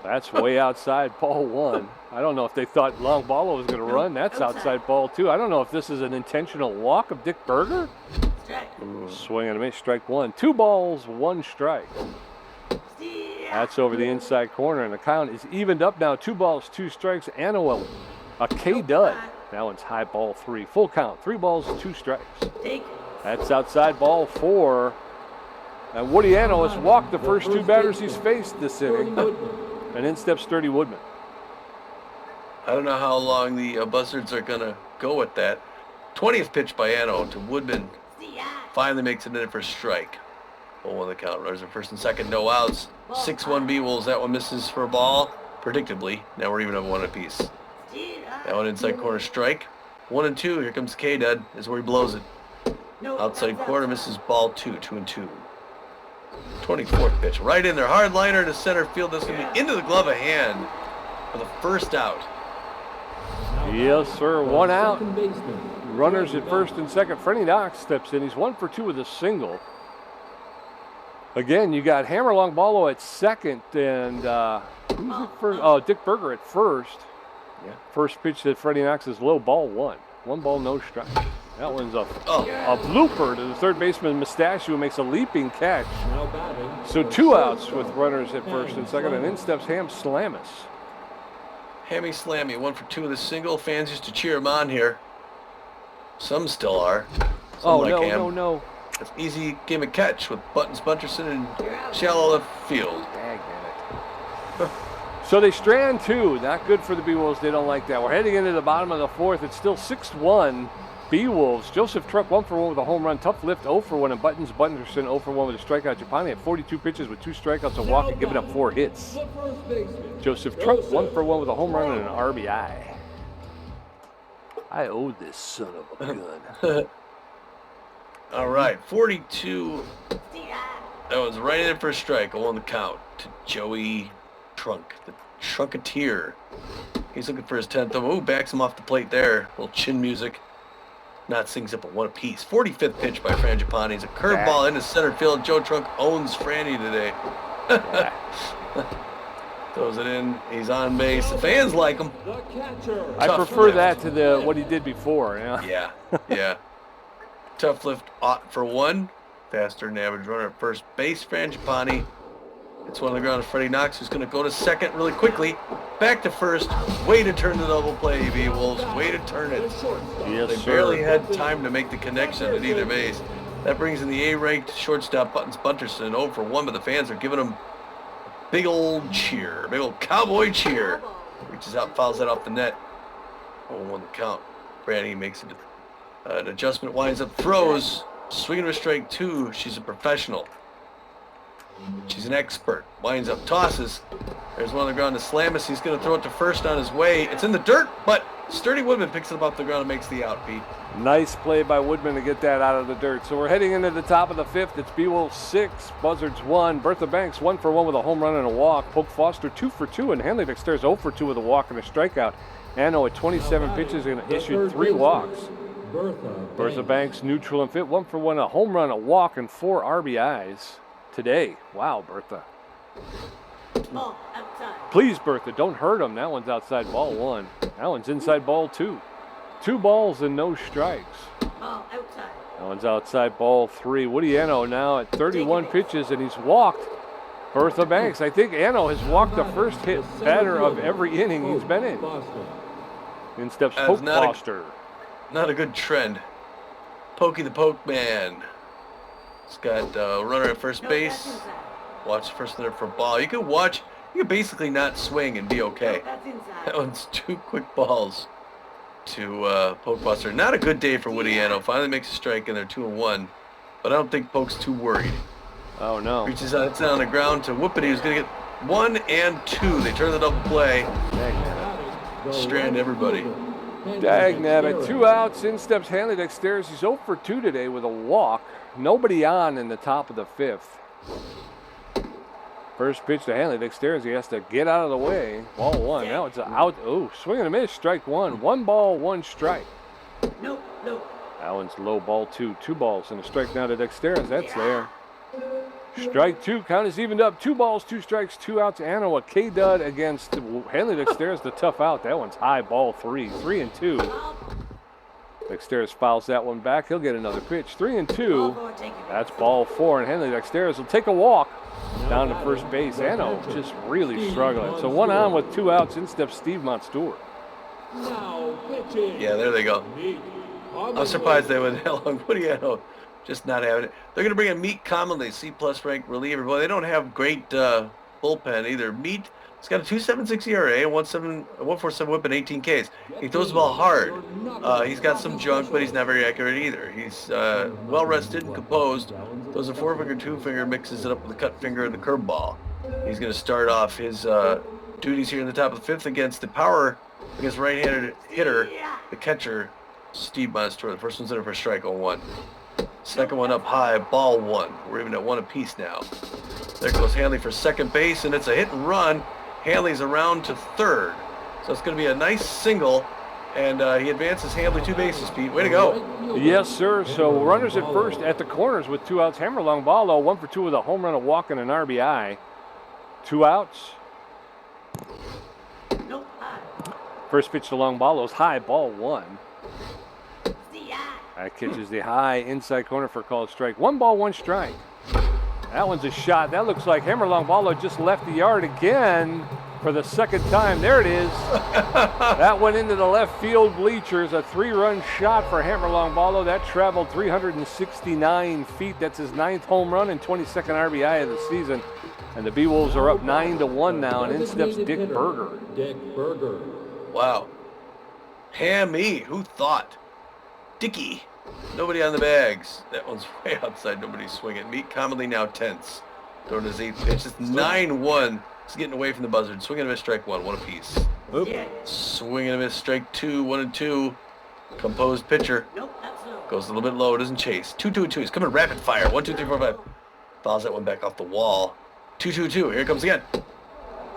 That's way outside ball 1. I don't know if they thought Longballo was going to run. That's outside ball 2. I don't know if this is an intentional walk of Dick Berger. Strike. Swing and a miss, strike 1. 2 balls, 1 strike. That's over the inside corner, and the count is evened up now. 2 balls, 2 strikes. Anno, a K dud. That one's high ball 3. Full count. 3 balls, 2 strikes. Take. That's outside ball 4. And Woody Anno has walked the first 2 batters he's faced this inning. And in steps Sturdy Woodman. I don't know how long the Buzzards are going to go with that. 20th pitch by Anno to Woodman. Finally makes it in for a strike. 0-1 the count. Runners at first and second, no outs. 6-1 Beewolves. That one misses for a ball, predictably. Now we're even at 1 apiece. That one inside corner strike. 1-2. Here comes K-Dud. Is where he blows it. Outside corner misses ball 2. 2-2. 24th pitch. Right in there. Hard liner to center field. This is going to be into the glove of hand for the first out. Yes, sir. 1 out. Runners at first and second. Freddie Knox steps in. He's 1 for 2 with a single. Again, you got Hammer Longballo at second and who's at first? Oh, Dick Berger at first. Yeah. First pitch that Freddie Knox is low, ball 1. 1 ball, no strike. That one's a blooper to the third baseman Mustachio, who makes a leaping catch. So 2 outs with runners at first and second, and in steps Ham Slamus. Hammy Slammy, 1 for 2 with a single. Fans used to cheer him on here. Some still are. Some like Ham. No. It's easy game of catch with Buttons Bunterson and shallow left field. So they strand 2. Not good for the Beewolves. They don't like that. We're heading into the bottom of the 4th. It's still 6-1 Beewolves. Joseph Truck 1 for 1 with a home run. Tough lift 0 for 1. And Buttons Bunterson 0 for 1 with a strikeout. Japani had 42 pitches with 2 strikeouts, a walk, and giving up 4 hits. Joseph Truck 1 for 1 with a home run and an RBI. I owe this son of a gun. All right, 42. That was right in for a strike. 0 on the count to Joey Trunk, the Trunketeer. He's looking for his 10th. Ooh, backs him off the plate there. A little chin music. Not sings up at 1 apiece. 45th pitch by Fran Japani. It's a curveball into center field. Joe Trunk owns Franny today. Throws it in. He's on base. The fans like him. I prefer that to what he did before. Yeah. Tough lift for 1. Faster than average runner at first base. Fran Japani. It's 1 on the ground. Freddie Knox, who's going to go to second really quickly. Back to first. Way to turn the double play, Beewolves. Way to turn it. Yes, they barely had time to make the connection at either base. That brings in the A-ranked shortstop Buttons Bunterson 0 for 1, but the fans are giving him a big old cheer. Big old cowboy cheer. Reaches out, fouls that off the net. 0-1 the count. Franny makes it. An adjustment, winds up, throws. Swinging to a strike 2. She's a professional. She's an expert. Winds up, tosses. There's 1 on the ground to Slamus. He's going to throw it to first on his way. It's in the dirt, but Sturdy Woodman picks it up off the ground and makes the out, Pete. Nice play by Woodman to get that out of the dirt. So we're heading into the top of the 5th. It's Beewolves 6, Buzzards 1. Bertha Banks 1 for 1 with a home run and a walk. Polk Foster 2 for 2, and Hanley Dexter's 0 for 2 with a walk and a strikeout. Anno at 27 pitches and issued 3 walks. Bertha Banks neutral and fit, 1 for 1, a home run, a walk, and 4 RBIs today. Wow, Bertha. Please, Bertha, don't hurt him. That one's outside ball 1. That one's inside ball 2. 2 balls and no strikes. That one's outside ball 3. Woody Anno now at 31 pitches, and he's walked Bertha Banks. I think Anno has walked the first hit batter of every inning he's been in. In steps Polk Foster. Not a good trend. Pokey the Poke Man. He's got a runner at first base. Watch the first hitter for a ball. You can basically not swing and be okay. That one's 2 quick balls to Poke Foster. Not a good day for Woody Anno. Finally makes a strike and they're 2-1. But I don't think Poke's too worried. Oh no. Reaches out, it's on the ground to Whoopity, who's going to get 1 and 2. They turn the double play. Strand everybody. Dagnabbit, 2 outs, in steps Hanley Dexter's. He's 0 for 2 today with a walk. Nobody on in the top of the 5th. First pitch to Hanley Dexter's. He has to get out of the way. Ball 1. Now it's an out. Oh, swing and a miss. Strike 1. 1 ball, 1 strike. Nope. That one's low, ball 2. 2 balls and a strike now to Dexter's. That's there. Strike 2. Count is evened up. 2 balls, 2 strikes, 2 outs. Anno, a K-Dud against Hanley Dexter's, the tough out. That one's high, ball 3. 3-2. Dexter's fouls that one back. He'll get another pitch. 3-2. That's ball 4. And Hanley Dexter's will take a walk down to first base. Anno just really struggling. So 1 on with 2 outs. In steps Steve Monstour. Yeah, there they go. I'm surprised they went that long. Woody Anno just not having it. They're going to bring in Meat Commonly, C+ ranked reliever. Boy, they don't have great bullpen either. Meat He's got a 2.76 ERA, a 1.47 whip, and 18 Ks. He throws the ball hard. He's got some junk, but he's not very accurate either. He's well rested and composed. Throws a 4-finger, 2-finger, mixes it up with the cut finger and the curveball. He's going to start off his duties here in the top of the 5th against the right-handed hitter, the catcher, Steve Monster. The first one's in for strike on 1. Second one up high, ball 1. We're even at 1 apiece now. There goes Hanley for second base, and it's a hit and run. Hanley's around to third. So it's going to be a nice single, and he advances Hanley 2 bases, Pete. Way to go. Yes, sir. So runners at first at the corners with 2 outs. Hammer long ball, though, 1 for 2 with a home run, a walk, and an RBI. 2 outs. Nope. First pitch to Longballo's high, ball 1. The eye. That catches the high inside corner for a called strike. 1 ball, 1 strike. That one's a shot. That looks like Hammer Longballo just left the yard again for the second time. There it is. That went into the left field bleachers. A 3-run shot for Hammer Longballo. That traveled 369 feet. That's his 9th home run and 22nd RBI of the season. And the Beewolves are up 9-1 now, and in steps Dick Berger. Wow. Hammy, who thought? Dicky. Nobody on the bags. That one's way outside. Nobody's swinging. Meat commonly now tense. Throwing his 8th pitch. It's 9-1. He's getting away from the Buzzards. Swinging and a miss, strike 1. 1 apiece. Oop. Swinging and a miss, strike 2. 1-2. Composed pitcher. Nope, that's no. Goes a little bit low. Doesn't chase. 2-2-2. He's coming rapid fire. 1, 2, 3, 4, 5. Fouls that one back off the wall. 2-2-2. Here it comes again.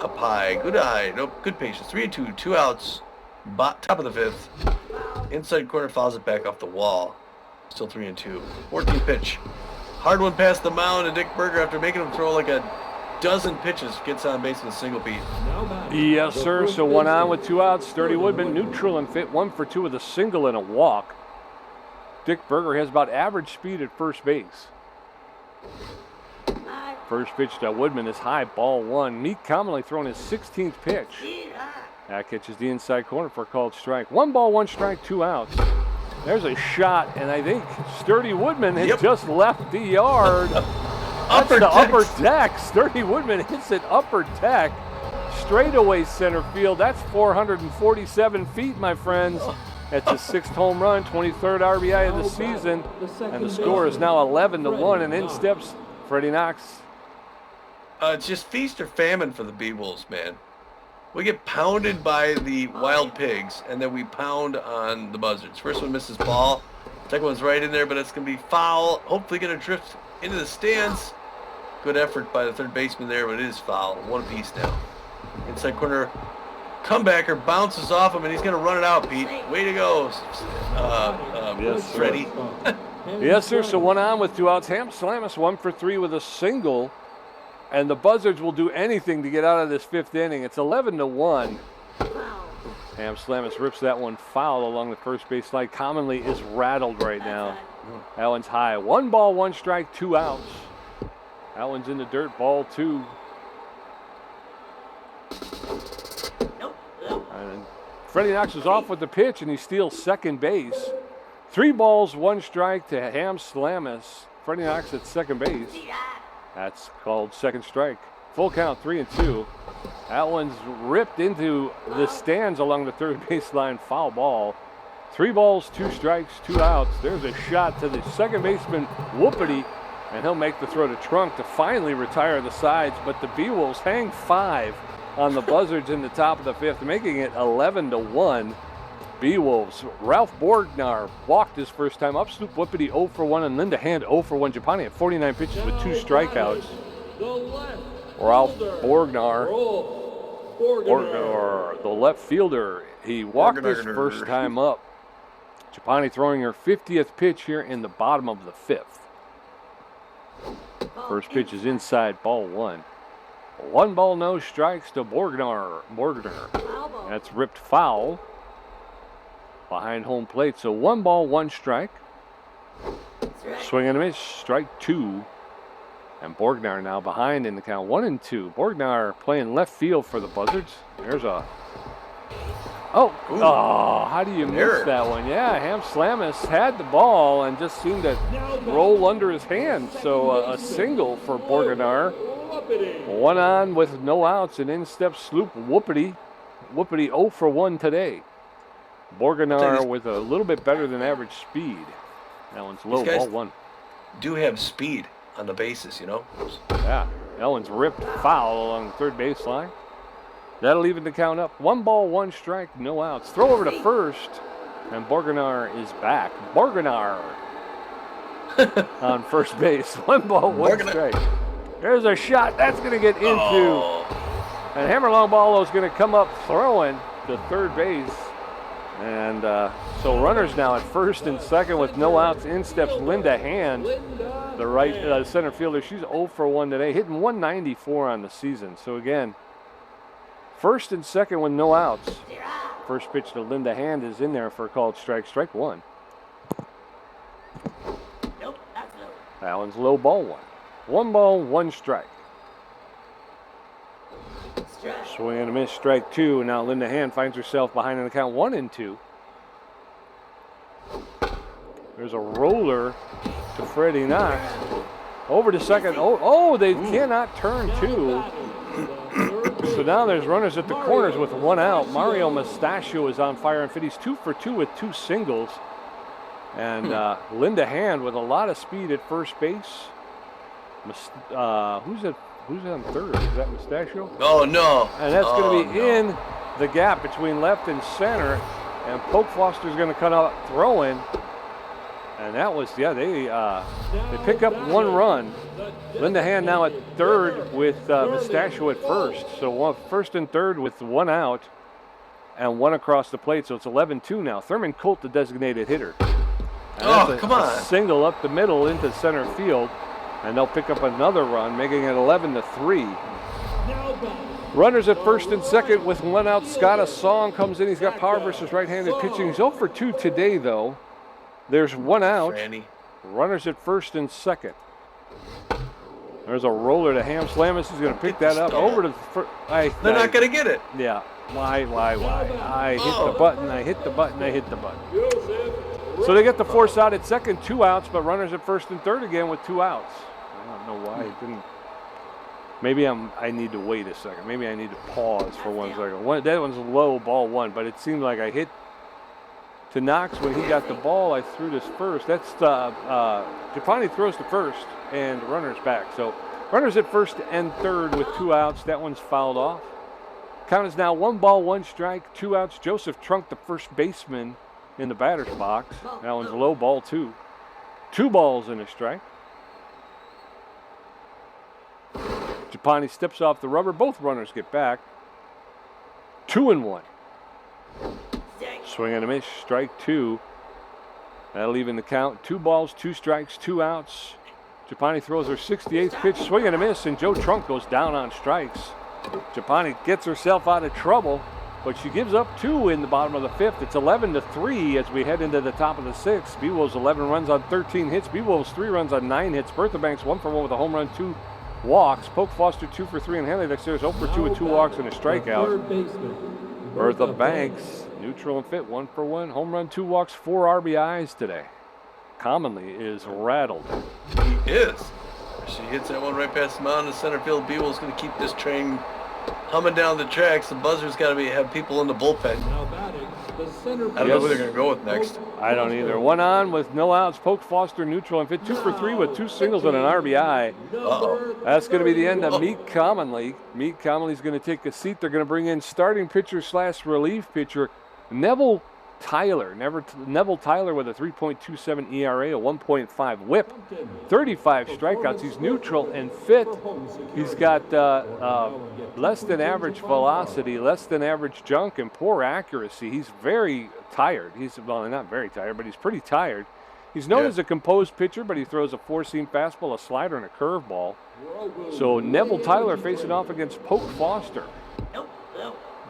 Up high. Good eye. Nope. Good patience. 3-2. 2 outs. Top of the 5th. Inside corner fouls it back off the wall. Still 3-2. 14th pitch. Hard one past the mound, and Dick Berger, after making him throw like a dozen pitches, gets on base with a single beat. Yes, sir. So 1 on with 2 outs. Sturdy Woodman neutral and fit. 1 for 2 with a single and a walk. Dick Berger has about average speed at first base. First pitch to Woodman is high, ball 1. Meek commonly throwing his 16th pitch. That catches the inside corner for a called strike. 1 ball, 1 strike, 2 outs. There's a shot, and I think Sturdy Woodman has just left the yard. That's the upper deck. Sturdy Woodman hits it upper deck. Straightaway center field. That's 447 feet, my friends. That's his 6th home run, 23rd RBI of the season. And the score is now 11-1, and in steps Freddie Knox. It's just feast or famine for the Beewolves, man. We get pounded by the Wild Pigs, and then we pound on the Buzzards. First one misses ball. Second one's right in there, but it's going to be foul. Hopefully going to drift into the stands. Good effort by the third baseman there, but it is foul. 1 apiece now. Inside corner comebacker bounces off him, and he's going to run it out, Pete. Way to go, Yes, Freddie. Yes, sir. So 1 on with 2 outs. Ham Slamus 1 for 3 with a single. And the Buzzards will do anything to get out of this 5th inning. It's 11-1. Ham Slamus rips that one foul along the first base line. Commonly is rattled right now. That one's high. 1 ball, 1 strike, 2 outs. That one's in the dirt, ball 2. And Freddie Knox is off with the pitch, and he steals second base. 3 balls, 1 strike to Ham Slamus. Freddie Knox at second base. That's called second strike. Full count, 3-2. That one's ripped into the stands along the third baseline. Foul ball. 3 balls, 2 strikes, 2 outs. There's a shot to the second baseman, Whoopity, and he'll make the throw to Trunk to finally retire the sides. But the Beewolves hang 5 on the Buzzards in the top of the 5th, making it 11-1. Beewolves. Ralph Borgnar walked his first time up. Snoop Whoopity 0 for 1 and Linda Hand 0 for 1. Japani at 49 pitches with 2 strikeouts. Ralph Borgnar, the left fielder, he walked his first time up. Japani throwing her 50th pitch here in the bottom of the 5th. First pitch is inside, ball 1. 1 ball, no strikes to Borgnar. That's ripped foul behind home plate. So 1 ball, 1 strike. Swing and a miss, strike 2. And Borgnar now behind in the count, 1-2. Borgnar playing left field for the Buzzards. There's a... how do you miss that one? Yeah, Ham Slamus had the ball and just seemed to roll under his hand. So a single for Borgnar. Whoopity. One on with no outs, and in steps Sloop Whoopity. Whoopity 0 for 1 today. Borganar with a little bit better than average speed. That one's low, guys ball 1. do have speed on the bases, you know. Yeah, that one's ripped foul along the third baseline. That'll even the count up. 1 ball, 1 strike, no outs. Throw over to first, and Borganar is back. Borganar on first base. 1 ball, 1 strike. There's a shot. That's going to get into. Oh. And Hammer-Long Ball is going to come up throwing to third base. And so runners now at first and second with no outs. In steps Linda Hand, the right center fielder. She's 0 for 1 today, hitting 194 on the season. So again, first and second with no outs. First pitch to Linda Hand is in there for a called strike. Strike 1. Nope, that's low. That one's low, ball 1. 1 ball, 1 strike. Strike. Swing and a miss, strike 2. Now Linda Hand finds herself behind in the count 1-2. There's a roller to Freddie Knox. Over to second. Oh, they cannot turn 2. So now there's runners at the corners with 1 out. Mario Mustachio is on fire and fit. He's 2 for 2 with 2 singles. And Linda Hand with a lot of speed at first base. Who's on third? Is that Mustachio? Oh, no. And that's going to be in the gap between left and center. And Poke Foster's going to come out throwing. And that was, they pick up 1 run. Linda Hand now at third with Mustachio at first. So first and third with 1 out and 1 across the plate. So it's 11-2 now. Thurman Colt, the designated hitter. And Come on. A single up the middle into center field. And they'll pick up another run, making it 11-3. Runners at first and second with 1 out. Scott Asong comes in. He's got power versus right-handed pitching. He's 0 for 2 today, though. There's 1 out. Franny. Runners at first and second. There's a roller to Ham Slamus. He's going to pick that up over to the first. They're not going to get it. Yeah. Why? I hit the button. I hit the button. So they get the force out at second, 2 outs, but runners at first and third again with 2 outs. I don't know why it didn't. Maybe I need to wait a second. Maybe I need to pause for 1 second. That one's low, ball 1, but it seemed like I hit to Knox when he got the ball. I threw this first. That's Japani throws to first and runners back. So runners at first and third with 2 outs. That one's fouled off. Count is now 1 ball, 1 strike, 2 outs. Joseph Trunk, the first baseman in the batter's box. That one's low, ball 2. 2 balls and a strike. Japani steps off the rubber. Both runners get back. 2-1. Swing and a miss, strike 2. That'll even the count. 2 balls, 2 strikes, 2 outs. Japani throws her 68th pitch, swing and a miss, and Joe Trunk goes down on strikes. Japani gets herself out of trouble, but she gives up 2 in the bottom of the 5th. It's 11-3 as we head into the top of the 6th. Beewolves 11 runs on 13 hits. Beewolves 3 runs on 9 hits. Bertha Banks 1 for 1 with a home run, 2 walks. Poke Foster 2 for 3, and Hanley Dexter's 0 for 2 with 2 walks and a strikeout. Bertha Banks, neutral and fit, 1 for 1. Home run, 2 walks, 4 RBIs today. Commonly is rattled. He is. She hits that one right past the mound in center field. Beewolf's going to keep this train humming down the tracks. The Buzzards got to have people in the bullpen. Now batting, the center I don't know who they're going to go with next. I don't either. 1 on with no outs. Poke Foster neutral and fit, 2 for 3 with 2 singles and an RBI. That's going to be the end of Meek Commonly. Meek Commonly's going to take a seat. They're going to bring in starting pitcher / relief pitcher Neville Tyler. Neville Tyler with a 3.27 ERA, a 1.5 whip, 35 strikeouts. He's neutral and fit. He's got less than average velocity, less than average junk, and poor accuracy. He's very tired. Well, not very tired, but he's pretty tired. He's known as a composed pitcher, but he throws a 4-seam fastball, a slider, and a curveball. So Neville Tyler facing off against Poke Foster.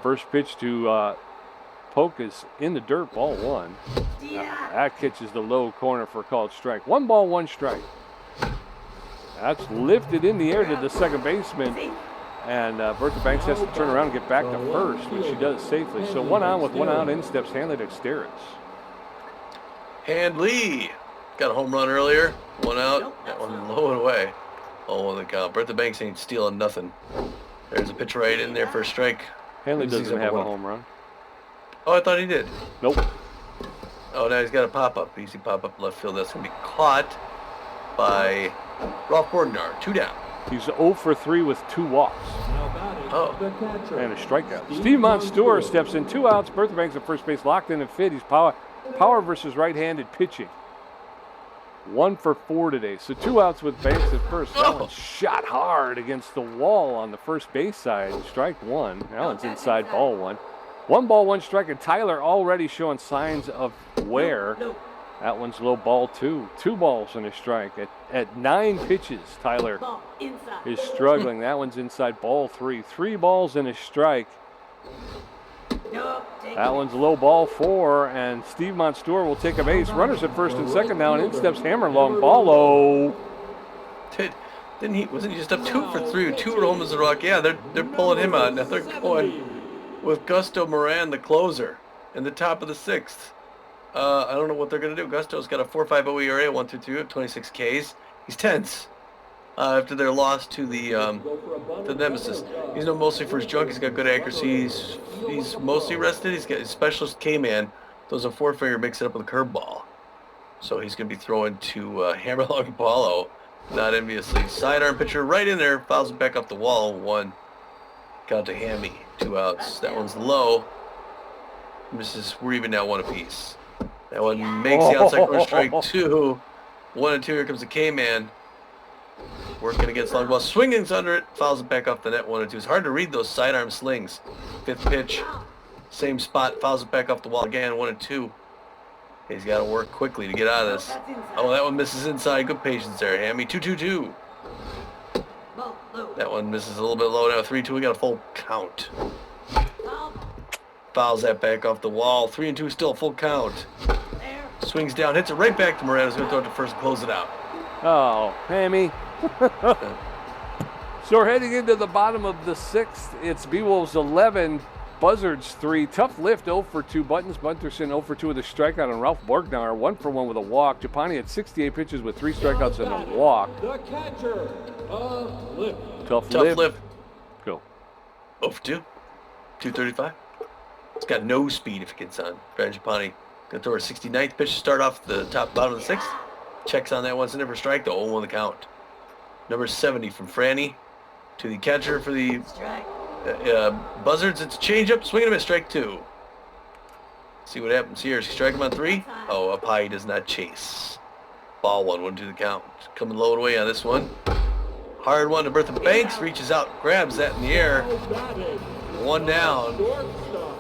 First pitch to Poke is in the dirt, ball 1. That catches the low corner for a called strike. 1 ball, 1 strike. That's lifted in the air to the second baseman. And Bertha Banks has to turn around and get back to first, which she does safely. So 1 on with 1 out, in steps Hanley Dexterous. Handley got a home run earlier. 1 out. That one low and away. Oh, on the count. Bertha Banks ain't stealing nothing. There's a pitch right in there for a strike. Hanley Let me see doesn't have a one. home run. Oh, I thought he did. Nope. Oh, now he's got a pop-up. Easy pop-up left field. That's going to be caught by Ralph Borgnar. 2 down. He's 0 for 3 with 2 walks Now batting, Oh. the catcher. and a strikeout. Steve Monstour steps in, 2 outs. Bertha Banks at first base, locked in and fit. He's power versus right-handed pitching. 1 for 4 today. So 2 outs with Banks at first. That one shot hard against the wall on the first base side. Strike 1. That one's inside, ball 1. 1 ball, 1 strike, and Tyler already showing signs of wear. Nope. That one's low, ball 2. 2 balls and a strike. At 9 pitches, Tyler Ball inside. is struggling. That one's inside, ball 3. 3 balls and a strike. Nope. Take That it. one's low, ball 4, and Steve Monstour will take a base. Runners at first and second now, and in steps Hammerlong. Ball low. Didn't he? Wasn't he just up 2 for 3 with 2 homers in a rock? Yeah, they're pulling him out. Now they're going with Gusto Moran, the closer, in the top of the 6th. I don't know what they're going to do. Gusto's got a 4.50 ERA, 1.22 at 26 Ks. He's tense after their loss to the Nemesis. He's known mostly for his junk. He's got good accuracy. He's mostly rested. He's got his specialist K-Man. Throws a 4-finger, mix it up with a curveball. So he's going to be throwing to Hammerlong Apollo, not enviously. Sidearm pitcher right in there, fouls it back up the wall. 1. Count to Hammy. 2 outs. That one's low. Misses. We're even now 1 apiece. That one makes the outside corner strike 2. 1 and 2. Here comes the K-Man. Working against long ball. Swinging under it. Fouls it back off the net. 1 and 2. It's hard to read those sidearm slings. 5th pitch. Same spot. Fouls it back off the wall again. 1 and 2. He's got to work quickly to get out of this. Oh, that one misses inside. Good patience there, Hammy. 2-2-2. Ball low. That one misses a little bit low now. 3-2. We got a full count. Ball Fouls that back off the wall. 3 and 2. Still a full count. there. Swings down. Hits it right back to Moran. He's going to throw it to first and close it out. Oh, Hammy. So we're heading into the bottom of the 6th. It's Beewolves 11, Buzzards 3. Tough lift, 0 for 2. Buttons Bunterson 0 for 2 with a strikeout on Ralph Borgnar, 1 for 1 with a walk. Japani had 68 pitches with 3 strikeouts and a walk. The catcher, Lift. Tough Tough lift. lift. Go. 0 for 2. 235. It's got no speed if it gets on. Brad Japani going to throw a 69th pitch to start off the bottom of the 6th. Checks on that once and never strike. The 0-1 the count. Number 70 from Franny to the catcher for the Strike. Buzzards. It's a changeup. Swing and a miss. Strike 2. See what happens here. Does he strike him on 3? Oh, up high. He does not chase. Ball 1. 1-2 the count. Coming low and away on this one. Hard one to Bertha Banks. Reaches out. Grabs that in the air. Now batting, 1 down. shortstop.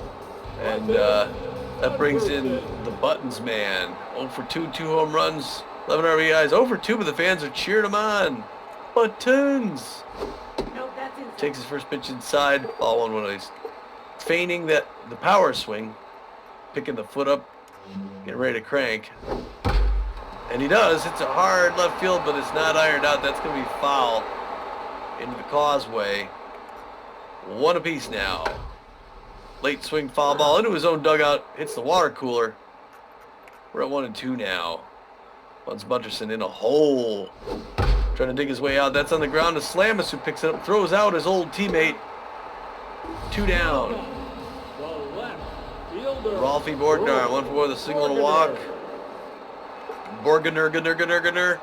And that brings in the Buttons man. 0 for 2, 2 home runs, 11 RBIs. 0 for 2, but the fans are cheering him on. Buttons Nope, that's inside. takes his first pitch inside. Ball 1-1. He's feigning that the power swing, picking the foot up, getting ready to crank. And he does. It's a hard left field, but it's not ironed out. That's going to be foul into the causeway. 1 apiece now. Late swing foul ball into his own dugout. Hits the water cooler. We're at 1 and 2 now. Buns Bunterson in a hole. Trying to dig his way out. That's on the ground to Slamus, who picks it up. Throws out his old teammate. 2 down. The left fielder, Ralphie Borgnar. 1 for 1 with a single and a walk. Borgnar.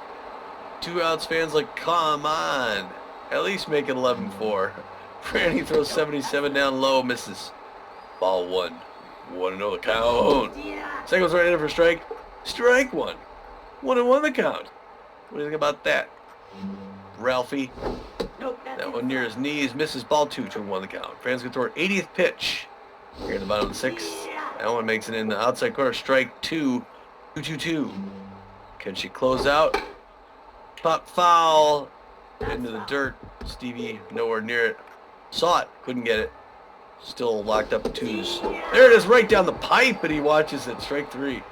2 outs. Fans like, come on. At least make it 11-4. Franny throws 77 down low. Misses. Ball 1. 1-0 the count. Yeah. Second one's right in for strike. Strike 1. 1-1 the count. What do you think about that? Ralphie. Nope, that's That one near his knees. Misses. Ball 2. 2-1 the count. Fran's going to throw her 80th pitch. Here in the bottom of the 6th. That one makes it in the outside corner. Strike 2. 2-2-2. Can she close out? Pop foul. Into the dirt. Stevie nowhere near it. Saw it. Couldn't get it. Still locked up at 2s. There it is, right down the pipe, and he watches it. Strike 3.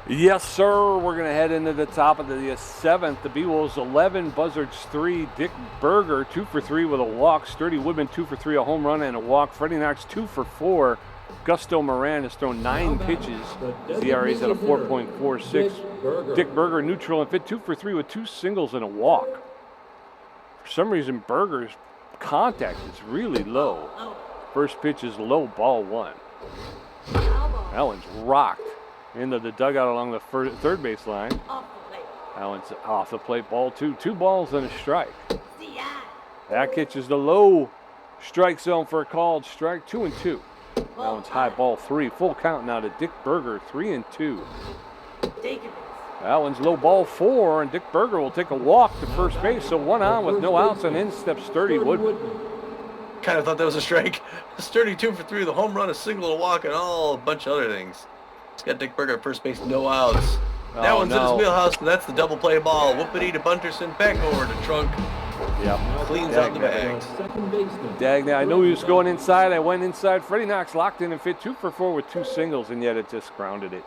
Yes, sir. We're going to head into the top of the 7th. The Beewolves 11, Buzzards 3. Dick Berger 2 for 3 with a walk. Sturdy Woodman 2 for 3, a home run and a walk. Freddie Knox 2 for 4. Gusto Moran has thrown 9 pitches. His ERA is at a 4.46. Dick Berger neutral and fit 2 for 3 with 2 singles and a walk. For some reason, Berger's contact is really low. Oh, First pitch is low, ball one. foul ball. That one's rocked into the dugout along the third base line. Off the plate. That one's off the plate, ball two. 2 balls and a strike. CI. That catches the low strike zone for a called strike, 2-2. That one's high, ball 3. Full count now to Dick Berger, 3-2. Jacobs. That one's low, ball 4, and Dick Berger will take a walk to first base. So 1 on with no outs, and in steps Sturdy Woodman. Kind of thought that was a strike. Sturdy 2 for 3 with a home run, a single, a walk, and all a bunch of other things. It's got Dick Berger at first base, no outs. That one's in his wheelhouse, and that's the double play ball. Whoopity to Bunterson, back over to Trunk. Yep. Cleans out the bags. Second baseman. Dagna, I knew he was going inside. I went inside. Freddie Knox locked in and fit 2 for 4 with 2 singles, and yet it just grounded it.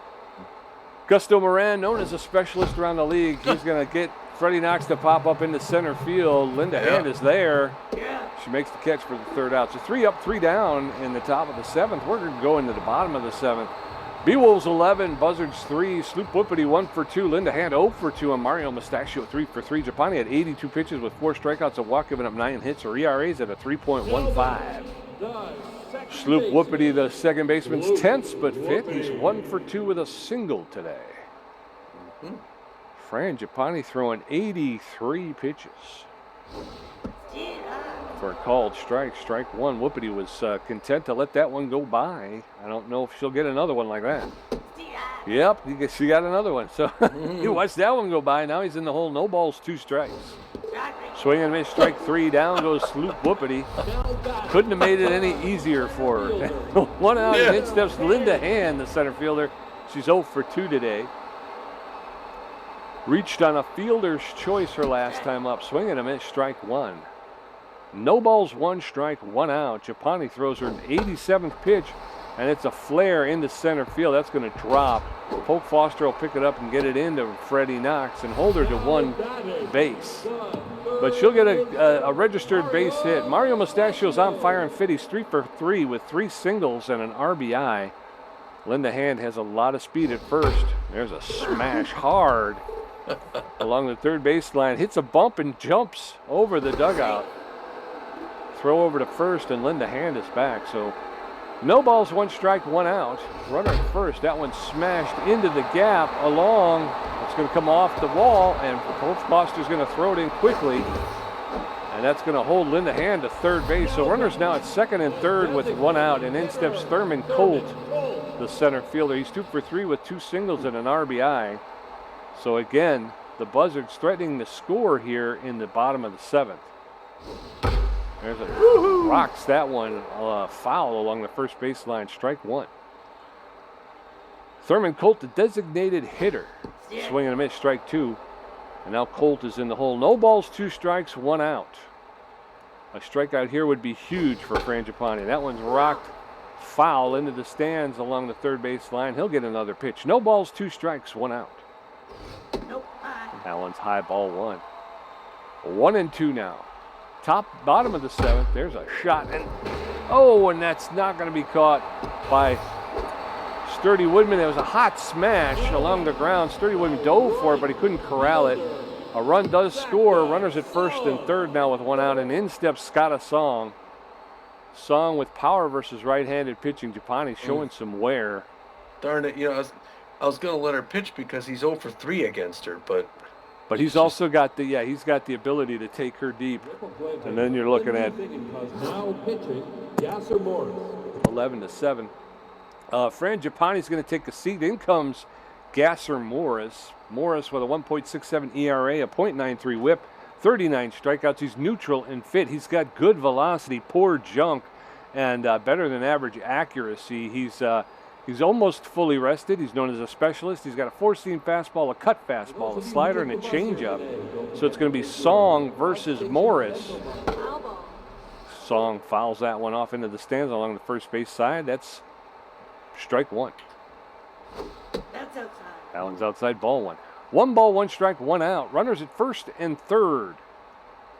Gusto Moran, known as a specialist around the league, he's going to get Freddie Knox to pop up into center field. Linda Hand is there. Yeah. She makes the catch for the third out. So 3 up, 3 down in the top of the 7th. We're going to go into the bottom of the 7th. Beewolves 11, Buzzards 3, Sloop Whoopity 1 for 2, Linda Hand 0 for 2, and Mario Mustachio 3 for 3. Japani had 82 pitches with 4 strikeouts, a walk, giving up 9 hits. Her ERA's at a 3.15. Sloop Whoopity, the second baseman's tense but fit. He's 1 for 2 with a single today. Fran Japani throwing 83 pitches for a called strike. Strike 1. Whoopity was content to let that one go by. I don't know if she'll get another one like that. Yep, she got another one. So you watched that one go by. Now he's in the hole. No balls, 2 strikes. Swing and miss, strike 3. Down goes Sloop Whoopity. Couldn't have made it any easier for her. 1 out, and in steps Linda Hand, the center fielder. She's 0 for 2 today. Reached on a fielder's choice her last time up. Swing and a miss, strike 1. No balls, 1 strike, 1 out. Japani throws her 87th pitch, and it's a flare into center field. That's going to drop. Polk Foster will pick it up and get it into Freddie Knox and hold her to 1 base. But she'll get a registered base hit. Mario Mustachio's on fire and fit. He's 3 for 3 with 3 singles and an RBI. Linda Hand has a lot of speed at first. There's a smash hard along the third baseline. Hits a bump and jumps over the dugout. Throw over to first, and Linda Hand is back. So no balls, 1 strike, 1 out. Runner at first. That one smashed into the gap along. It's going to come off the wall, and Coach Foster's going to throw it in quickly. And that's going to hold Linda Hand to third base. So runners now at second and third with 1 out, and in steps Thurman Colt, the center fielder. He's 2 for 3 with 2 singles and an RBI. So again, the Buzzards threatening to score here in the bottom of the 7th. There's a rocks that one foul along the first baseline, strike 1. Thurman Colt, the designated hitter. Swing and a miss, strike 2. And now Colt is in the hole. No balls, 2 strikes, 1 out. A strikeout here would be huge for Frangipani. That one's rocked foul into the stands along the third baseline. He'll get another pitch. No balls, 2 strikes, 1 out. Nope. That one's high, ball 1. 1-2 now. Bottom of the 7th. There's a shot, and that's not going to be caught by Sturdy Woodman. There was a hot smash along the ground. Sturdy Woodman dove for it, but he couldn't corral it. A run does score. Runners at first and third now with 1 out, and in steps Scotta Song. Song with power versus right-handed pitching. Japani showing some wear. Darn it, I was going to let her pitch because he's 0 for 3 against her, but he's also got he's got the ability to take her deep. And then you're looking at now pitching Gasser Morris. 11-7. Fran Japani's going to take a seat. In comes Gasser Morris. Morris with a 1.67 ERA, a .93 whip, 39 strikeouts. He's neutral and fit. He's got good velocity, poor junk, and better than average accuracy. He's almost fully rested. He's known as a specialist. He's got a 4-seam fastball, a cut fastball, a slider, and a changeup. So it's going to be Song versus Morris. Song fouls that one off into the stands along the first base side. That's strike 1. That's outside. That one's outside, ball 1. 1 ball, 1 strike, 1 out. Runners at first and third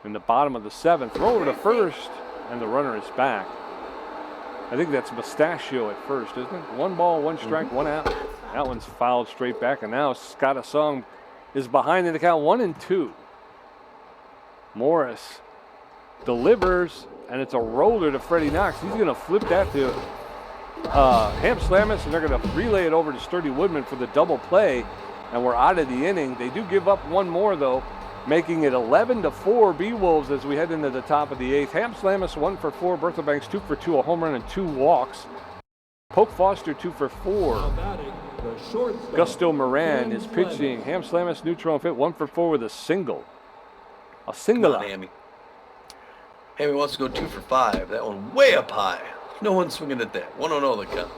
in the bottom of the 7th. Throw over to first, and the runner is back. I think that's Mustachio at first, isn't it? 1 ball, 1 strike, 1 out. That one's fouled straight back, and now Scotta Song is behind in the count, 1-2. Morris delivers, and it's a roller to Freddie Knox. He's going to flip that to Ham Slamus, and they're going to relay it over to Sturdy Woodman for the double play, and we're out of the inning. They do give up one more, though, making it 11-4 Beewolves as we head into the top of the 8th. Ham Slamus 1 for 4, Bertha Banks 2 for 2, a home run and 2 walks. Poke Foster 2 for 4. Now batting, the shortstop, Gusto Moran Ham is pitching. Ham Slamus neutral and fit 1 for 4 with a single. A single. Come on, Hammy. Hammy wants to go 2 for 5. That one way up high. No one's swinging at that. 1-0 the count.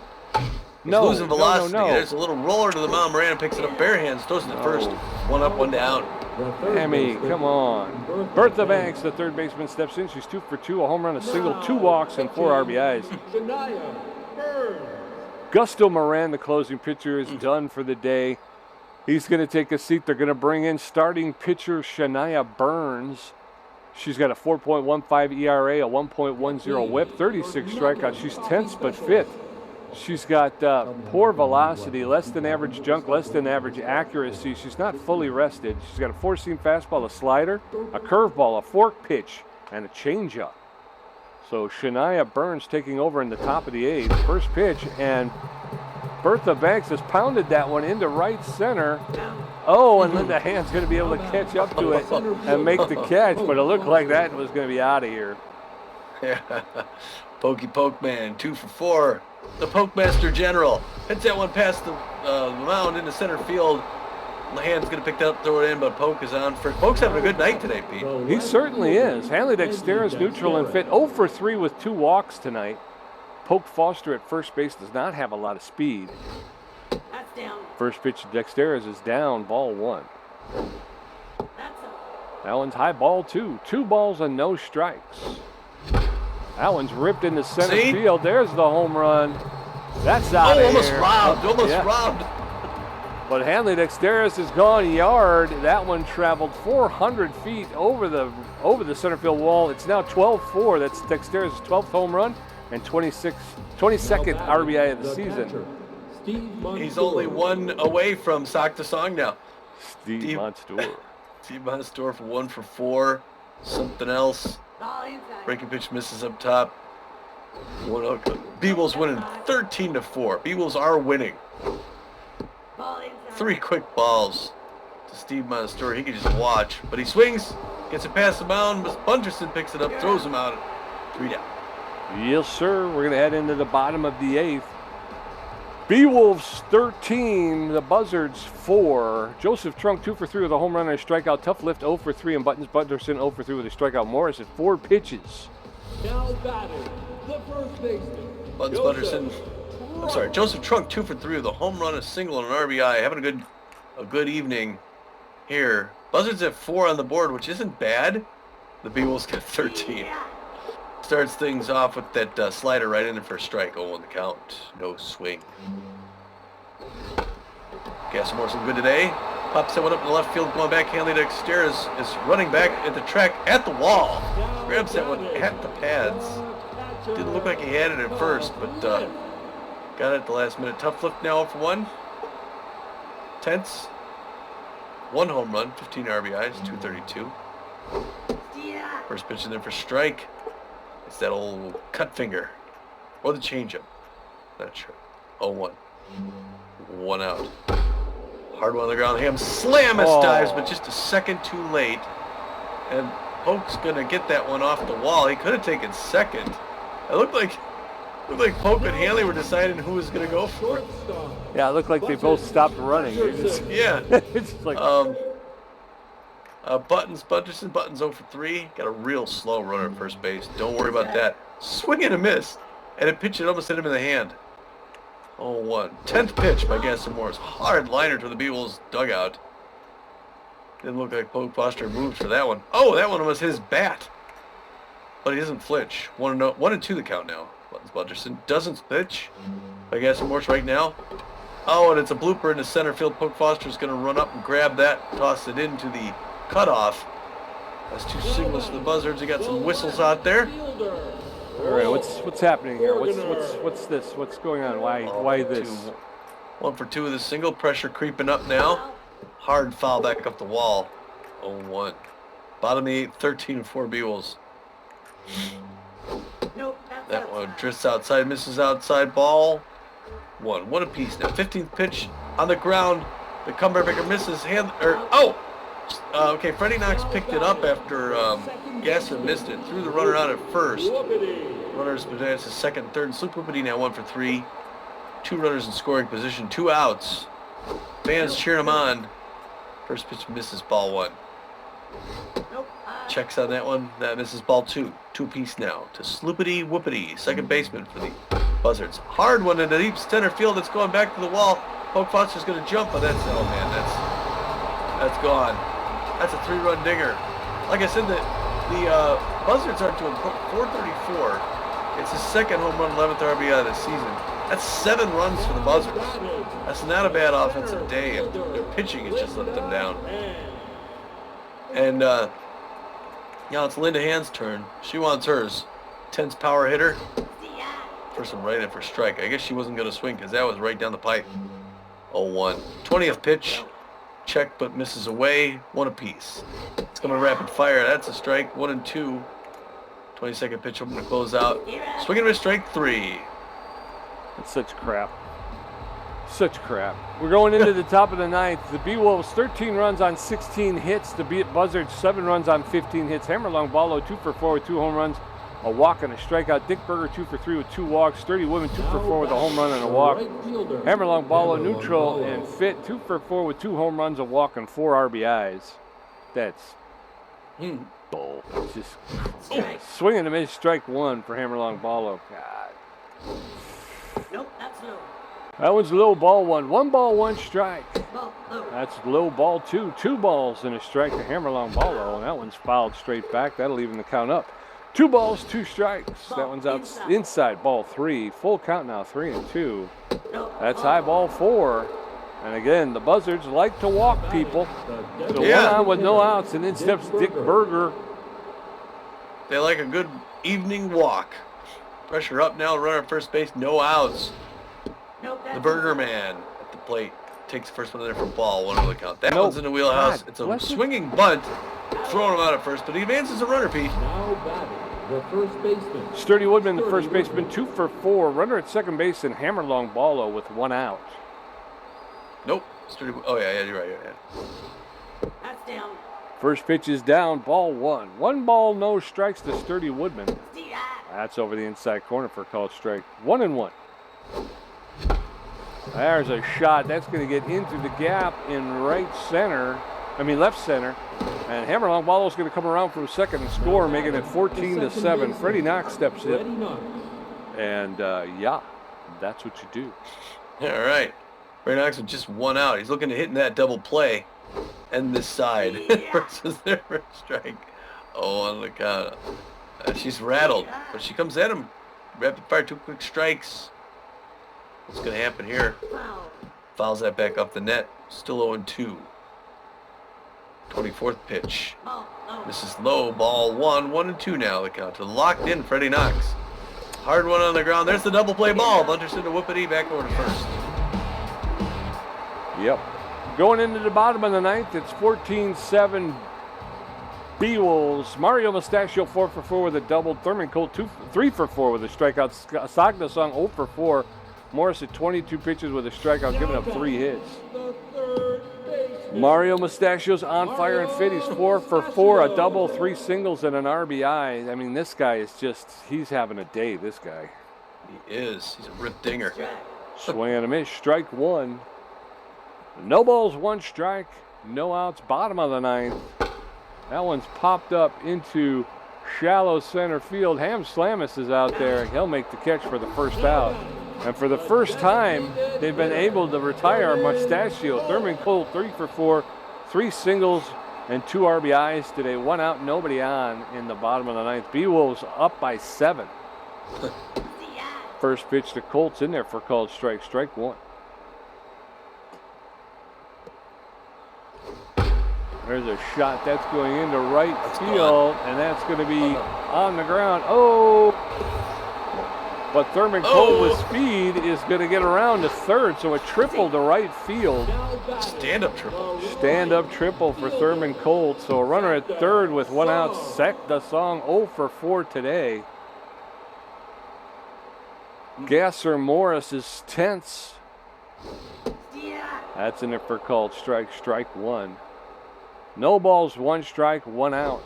He's losing velocity. There's a little roller to the mound. Moran picks it up bare hands, throws it to first. 1 up, 1 down. Hammy, come on. Bertha Banks, the third baseman, steps in. She's 2 for 2, a home run, a single, 2 walks, and 4 RBIs. Shania Burns. Gusto Moran, the closing pitcher, is done for the day. He's going to take a seat. They're going to bring in starting pitcher Shania Burns. She's got a 4.15 ERA, a 1.10 whip, 36 strikeouts. She's 10th but 5th. She's got poor velocity, less than average junk, less than average accuracy. She's not fully rested. She's got a 4-seam fastball, a slider, a curveball, a fork pitch, and a changeup. So Shania Burns taking over in the top of the 8th. First pitch, and Bertha Banks has pounded that one into right center. Oh, and Linda Hand's going to be able to catch up to it and make the catch, but it looked like that was going to be out of here. Yeah. Pokey Poke Man, 2 for 4. The Poke Master General hits that one past the mound into center field. Hand's going to pick that up, throw it in, but Poke is on first. Poke's having a good night today, Pete. He certainly is. Hanley Dexter is neutral and fit 0 for 3 with 2 walks tonight. Poke Foster at first base does not have a lot of speed. That's down. First pitch to Dexteris is down, ball 1. That's up. That one's high, ball 2. 2 balls and no strikes. That one's ripped into center field. There's the home run. That's out of almost here. robbed. Almost robbed. But Hanley Dexteris has gone yard. That one traveled 400 feet over the center field wall. It's now 12-4. That's Dexteris' 12th home run and 22nd RBI of the season. He's only 1 away from sock to song now. Steve Monstour. Steve Monstour for 1 for 4. Something else. Ball inside. Breaking pitch misses up top. Beewolves winning 13-4. Beewolves are winning. Ball inside. 3 quick balls to Steve Monstour. He can just watch, but he swings, gets it past the mound. Bunderson picks it up, throws him out. 3 down. Yes, sir. We're going to head into the bottom of the 8th. Beewolves 13, the Buzzards 4. Joseph Trunk 2 for 3 with a home run and a strikeout. Tough lift 0 for 3, and Buttons Bunderson 0 for 3 with a strikeout. Morris at 4 pitches. Now batting, the first baseman. Buttons Bunderson. I'm sorry, Joseph Trunk 2 for 3 with a home run, a single, and an RBI. Having a good evening here. Buzzards at 4 on the board, which isn't bad. The Beewolves get 13. Starts things off with that slider right in for a strike. 0 on the count. No swing. Gassamore some good today. Pops that one up in the left field, going back. Hanley Dexter is running back at the track at the wall. Grabs that one at the pads. Didn't look like he had it at first, but got it at the last minute. Tough look now for 1. Tense. 1 home run, 15 RBIs, 232. Yeah. First pitch in there for strike. It's that old cut finger. Or the changeup. Not sure. 0-1. 1 out. Hard one on the ground. Ham Slamus dives, but just a second too late. And Poke's going to get that one off the wall. He could have taken second. It looked like Poke and Hanley were deciding who was going to go for it. Yeah, it looked like they both stopped running. Yeah. It's like Buttons 0 for 3. Got a real slow runner at first base. Don't worry about that. Swing and a miss. And a pitch that almost hit him in the hand. 0-1. 10th pitch by Gassamore's hard liner to the Beewolves dugout. Didn't look like Poke Foster moved for that one. Oh, that one was his bat. But he doesn't flinch. 1-2 the count now. Buttons Bunderson doesn't pitch by Gassamore's right now. Oh, and it's a blooper in the center field. Poke Foster's going to run up and grab that, toss it into the cutoff. That's 2 singles to the Buzzards. They got some whistles out there. All right, what's happening here? What's this? What's going on? Why this? 1 for 2 with a single. Pressure creeping up now. Hard foul back up the wall. 0-1. Bottom of the 8th, 13-4 Beewolves. Nope, that's That one outside. drifts outside, misses outside, ball 1. One apiece now. 15th pitch on the ground. The comebacker misses. Okay, Freddie Knox picked it up after Gasser missed it. Threw the runner out at first. Runners advance to second and third. Sloop Whoopity now 1 for 3. 2 runners in scoring position. 2 outs. Fans cheering him on. First pitch misses, ball 1. Nope. Checks on that one. That misses, ball 2. 2 piece now to Sloopity Whoopity, second baseman for the Buzzards. Hard one in the deep center field. It's going back to the wall. Poke Foster's going to jump, but that's gone. That's a 3-run dinger. Like I said, the Buzzards are to 434. It's his second home run, 11th RBI of the season. That's 7 runs for the Buzzards. That's not a bad offensive day. Their pitching has just let them down. And it's Linda Hand's turn. She wants hers. 10's power hitter. First one right in for strike. I guess she wasn't going to swing because that was right down the pipe. 0-1. 20th pitch. Check but misses away. 1 apiece. It's coming rapid fire. That's a strike. 1 and 2. 22nd pitch. I'm going to close out. Swinging and a strike 3. That's such crap. Such crap. We're going into the top of the 9th. The Beewolves 13 runs on 16 hits. The Buzzards 7 runs on 15 hits. Hammerlong Ballo 2 for 4 with 2 home runs, a walk and a strikeout. Dick Berger 2 for 3 with 2 walks. Sturdy Women 2 for 4 with a home run and a walk. Hammerlong Ballo neutral and fit 2 for 4 with 2 home runs, a walk, and 4 RBIs. That's bull. It's just swing and a miss, strike 1 for Hammerlong Ballo. God. Nope, that's low. That one's low, ball 1. 1 ball, 1 strike. Ball low. That's low, ball 2. 2 balls and a strike to Hammerlong Ballo, and that one's fouled straight back. That'll even the count up. 2 balls, 2 strikes. That one's out inside, ball 3. Full count now, 3 and 2. That's high, ball 4. And again, the Buzzards like to walk people. So 1 on with no outs, and then steps Dick Berger. They like a good evening walk. Pressure up now, runner at first base, no outs. Nope, The Burger Man at the plate takes the first one there for ball, 1 on the count. That one's in the wheelhouse. God, It's a swinging bunt, throwing him out at first, but he advances a runner, Pete. Now batting, the first baseman. Sturdy Woodman, the first baseman, 2 for 4. Runner at second base, and Hammerlong Ballo with 1 out. Nope. Oh, yeah, you're right. Yeah. That's down. First pitch is down, ball 1. 1 ball, no strikes to Sturdy Woodman. That's over the inside corner for a called strike. 1 and 1. There's a shot. That's going to get into the gap in left center. And Hammerlong Ballo's going to come around from second and score, making it 14-7. Freddie Knox steps in. And, that's what you do. All right. Freddie Knox with just 1 out. He's looking to hit in that double play. And this side versus their first strike. On the count. She's rattled, but she comes at him. Rapid fire, 2 quick strikes. What's going to happen here? Fouls that back up the net. Still 0-2. 24th pitch. This is low, ball 1. 1 and 2 now. The count to locked in Freddie Knox. Hard one on the ground. There's the double play ball. Bunterson to Whoopity back over to first. Yep. Going into the bottom of the 9th, it's 14-7 Beewolves. Mario Mustachio 4 for 4 with a double. Thurman Cole 3 for 4 with a strikeout. Sagna Song 0 for 4. Morris at 22 pitches with a strikeout, giving up 3 hits. Mario Mustachio's on fire and fit. He's 4 for 4, a double, 3 singles, and an RBI. I mean, this guy is he's having a day, this guy. He is. He's a rip dinger. Swing and a miss, strike 1. No balls, 1 strike, no outs, bottom of the 9th. That one's popped up into shallow center field. Ham Slamis is out there. He'll make the catch for the first out. And for the first time, they've been able to retire Mustachio. Thurman Cole, 3 for 4, 3 singles, and 2 RBIs today. 1 out, nobody on in the bottom of the 9th. Beewolves up by 7. First pitch to Colts in there for called strike. Strike 1. There's a shot that's going into right field, and that's going to be on the ground. Oh! But Thurman Cole with speed is going to get around to third, so a triple to right field. Stand-up triple. Stand-up triple for Thurman Cole. So a runner at third with one out. Sec the song 0 for 4 today. Gasser Morris is tense. That's in there for called strike one. No balls, 1 strike, 1 out.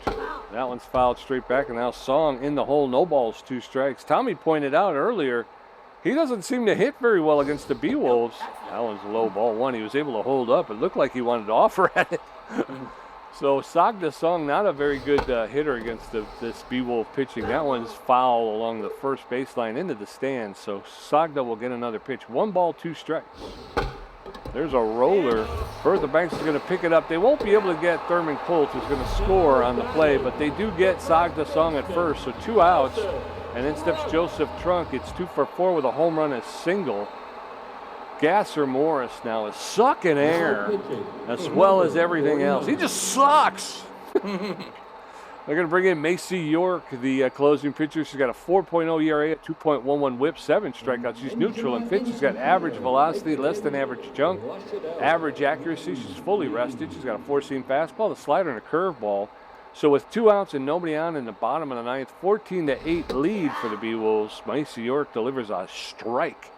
That one's fouled straight back, and now Song in the hole, no balls, 2 strikes. Tommy pointed out earlier, he doesn't seem to hit very well against the Beewolves. That one's a low ball 1. He was able to hold up. It looked like he wanted to offer at it. So Sagda Song, not a very good hitter against this Beewolf pitching. That one's foul along the first baseline into the stands. So Sagda will get another pitch. 1 ball, 2 strikes. There's a roller. Bertha Banks is going to pick it up. They won't be able to get Thurman Colt, who's going to score on the play, but they do get Sagda Song at first, so 2 outs. And then steps Joseph Trunk. It's 2 for 4 with a home run and single. Gasser Morris now is sucking air as well as everything else. He just sucks. They're going to bring in Macy York, the closing pitcher. She's got a 4.0 ERA, a 2.11 whip, 7 strikeouts. She's neutral in pitch. She's got average velocity, less than average junk, average accuracy. She's fully rested. She's got a 4-seam fastball, a slider, and a curveball. So with 2 outs and nobody on in the bottom of the 9th, 14-8 lead for the Beewolves. Macy York delivers a strike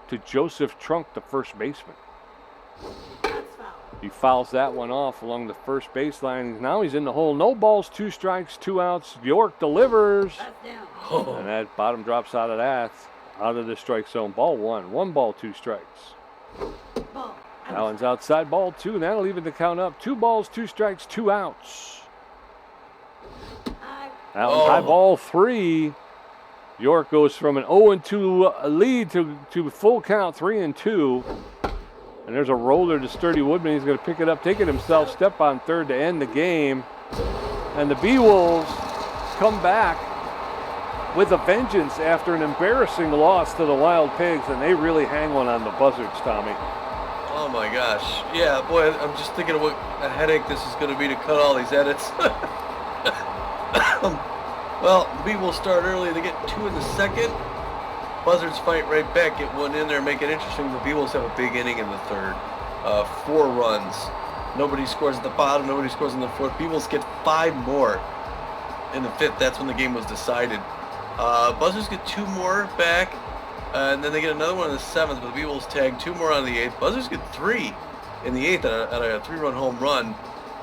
to Joseph Trunk, the first baseman. He fouls that one off along the first baseline. Now he's in the hole. No balls, 2 strikes, 2 outs. York delivers. And that bottom drops out of that, out of the strike zone. Ball 1. 1 ball, 2 strikes. That one's outside, ball 2. And that'll even the count up. 2 balls, 2 strikes, 2 outs. That one's high, ball 3. York goes from an 0-2 lead to full count, 3-2. And there's a roller to Sturdy Woodman. He's going to pick it up, take it himself, step on third to end the game. And the Beewolves come back with a vengeance after an embarrassing loss to the Wild Pigs, and they really hang one on the Buzzards, Tommy. Oh my gosh. Yeah, boy, I'm just thinking of what a headache this is going to be to cut all these edits. Well, the Beewolves start early. They get 2 in the 2nd. Buzzards fight right back, get 1 in there, make it interesting. The Beewolves have a big inning in the 3rd. 4 runs. Nobody scores at the bottom, nobody scores in the 4th. Beewolves get 5 more in the 5th. That's when the game was decided. Buzzards get 2 more back, and then they get another one in the 7th, but the Beewolves tag 2 more on the 8th. Buzzards get 3 in the 8th at a 3-run home run.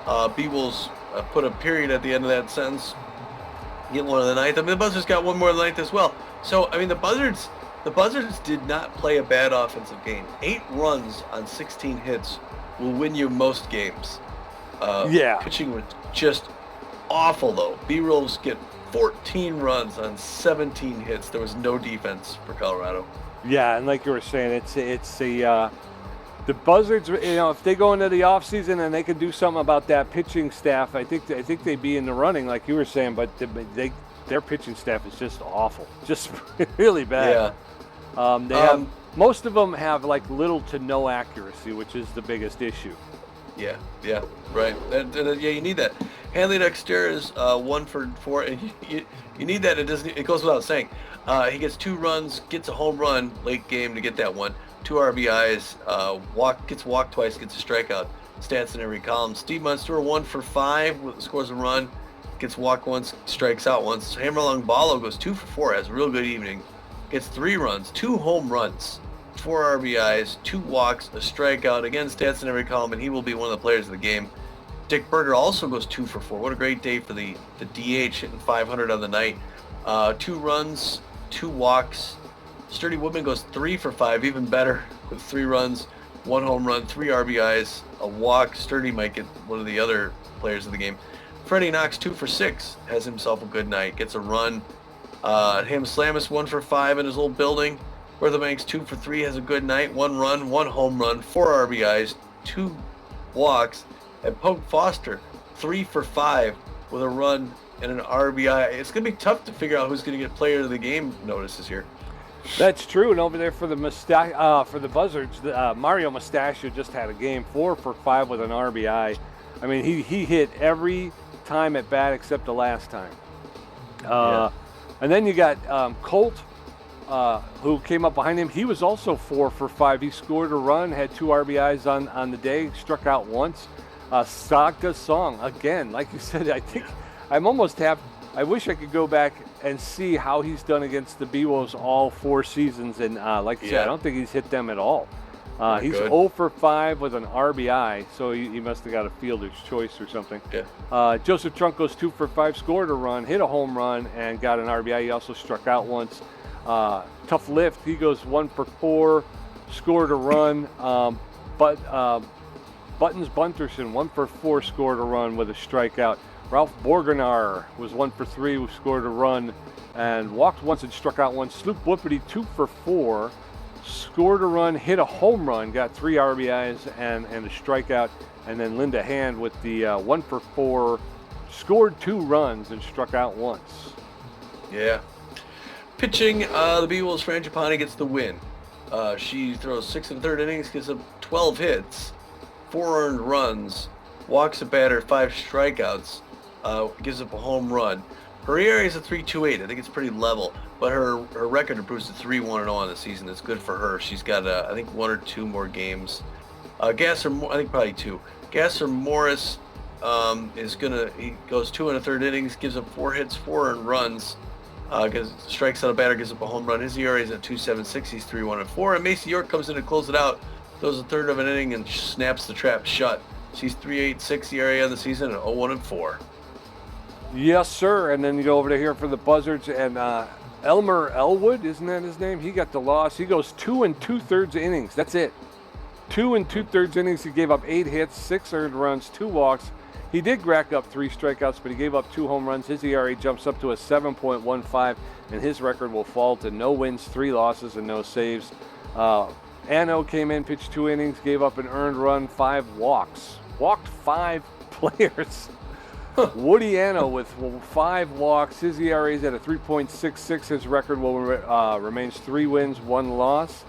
Beewolves put a period at the end of that sentence. Get 1 in the 9th. I mean, the Buzzards got 1 more in the 9th as well. So, I mean, the Buzzards did not play a bad offensive game. 8 runs on 16 hits will win you most games. Pitching was just awful, though. Beewolves get 14 runs on 17 hits. There was no defense for Colorado. Yeah, and like you were saying, it's the Buzzards. You know, if they go into the offseason and they can do something about that pitching staff, I think they'd be in the running, like you were saying. But their pitching staff is just awful, just really bad. Yeah. Most of them have like little to no accuracy, which is the biggest issue. Yeah, right. You need that. Hanley Dexter is 1 for 4, and you need that. It goes without saying. He gets 2 runs, gets a home run late game to get that one. 2 RBIs, gets walked twice, gets a strikeout. Stats in every column. Steve Munster 1 for 5, scores a run, gets walked once, strikes out once. Hammerlong Ballo goes 2 for 4, has a real good evening. Gets 3 runs, 2 home runs, 4 RBIs, 2 walks, a strikeout. Again, stats in every column, and he will be one of the players of the game. Dick Berger also goes 2 for 4. What a great day for the DH, hitting 500 on the night. 2 runs, 2 walks. Sturdy Woodman goes 3 for 5, even better, with 3 runs, 1 home run, 3 RBIs, a walk. Sturdy might get one of the other players of the game. Freddie Knox 2 for 6, has himself a good night, gets a run. Ham Slamus 1 for 5 in his little building. Bertha Banks 2 for 3, has a good night, 1 run, 1 home run, 4 RBIs, 2 walks. And Pope Foster 3 for 5 with a run and an RBI. It's going to be tough to figure out who's going to get player of the game notices here. That's true, and over there for the Buzzards, Mario Mustachio just had a game, 4 for 5 with an RBI. I mean, he hit every time at bat except the last time. And then you got Colt who came up behind him, he was also 4 for 5. He scored a run, had 2 RBIs on the day, struck out once. Sagda Song, again, like you said, I think I'm almost happy. I wish I could go back and see how he's done against the Beewolves all 4 seasons. And like you said, I don't think he's hit them at all. He's good. 0 for 5 with an RBI, so he must have got a fielder's choice or something. Yeah. Joseph Trunk goes 2 for 5, scored a run, hit a home run, and got an RBI. He also struck out once. Tough Lift, he goes 1 for 4, scored a run. Buttons Bunterson, 1 for 4, scored a run with a strikeout. Ralph Borgenar was 1 for 3, who scored a run and walked once and struck out once. Sloop Whippity, 2 for 4, scored a run, hit a home run, got 3 RBIs and a strikeout. And then Linda Hand with the 1 for 4, scored 2 runs and struck out once. Yeah. Pitching, the Beewolves, Frangipani gets the win. She throws 6 1/3 innings, gives up 12 hits, 4 earned runs, walks a batter, 5 strikeouts, gives up a home run. Her ERA is a 3.28. I think it's pretty level, but her record improves to 3-1-0 in the season. It's good for her. She's got, I think, 1 or 2 more games. Gasser, I think probably 2. Gasser Morris he goes 2 1/3 innings, gives up 4 hits, 4 earned runs, strikes out a batter, gives up a home run. His ERA is at 2.76. He's 3-1-4. And Macy York comes in to close it out, throws a third of an inning and snaps the trap shut. She's 3.86 ERA on the season and 0-1-4. Yes, sir. And then you go over to here for the Buzzards, and Elmer Elwood, isn't that his name? He got the loss. He goes 2 2/3 innings. That's it. 2 2/3 innings. He gave up 8 hits, 6 earned runs, 2 walks. He did rack up 3 strikeouts, but he gave up 2 home runs. His ERA jumps up to a 7.15, and his record will fall to no wins, 3 losses, and no saves. Anno came in, pitched 2 innings, gave up an earned run, 5 walks. Walked 5 players. Woody Anno with 5 walks. His ERA is at a 3.66. His record remains 3 wins, 1 loss.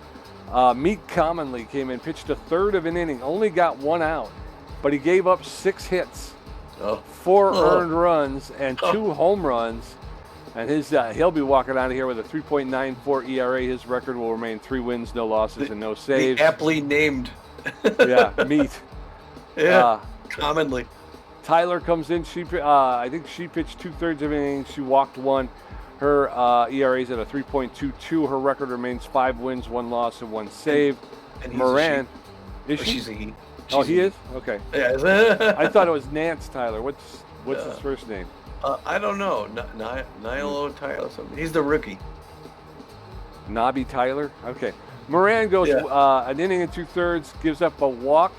Meet Commonly came in, pitched a third of an inning, only got 1 out, but he gave up 6 hits, 4 earned runs, and 2 home runs. And he'll be walking out of here with a 3.94 ERA. His record will remain 3 wins, no losses, and no saves. The aptly named. Yeah, Meet. Yeah, Commonly. Tyler comes in. I think she pitched 2/3 of an inning. She walked 1. Her ERA is at a 3.22. Her record remains 5 wins, 1 loss, and 1 save. And Moran, is she? She's a he. He is? Okay. Yeah. I thought it was Nance Tyler. What's his first name? I don't know. Nilo Tyler or something. He's the rookie. Nobby Tyler? Okay. Moran goes an inning and 2/3, gives up a walk.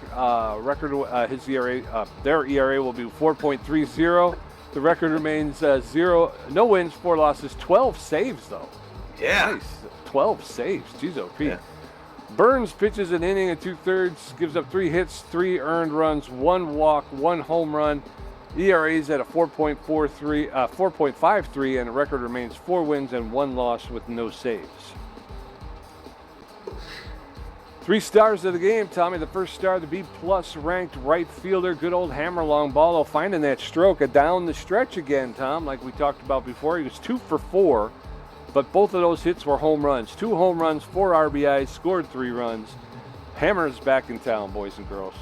His ERA, their ERA will be 4.30. The record remains 0, no wins, 4 losses, 12 saves though. Yeah. Nice. 12 saves. Jeez, Pete. Yeah. Burns pitches an inning and 2/3, gives up 3 hits, 3 earned runs, 1 walk, 1 home run. ERA is at a 4.53, and the record remains 4 wins and 1 loss with no saves. 3 stars of the game, Tommy. The first star, the B-plus ranked right fielder, good old Hammer Longballo, finding that stroke down the stretch again, Tom, like we talked about before. He was 2 for 4, but both of those hits were home runs. 2 home runs, 4 RBIs, scored 3 runs. Hammer's back in town, boys and girls.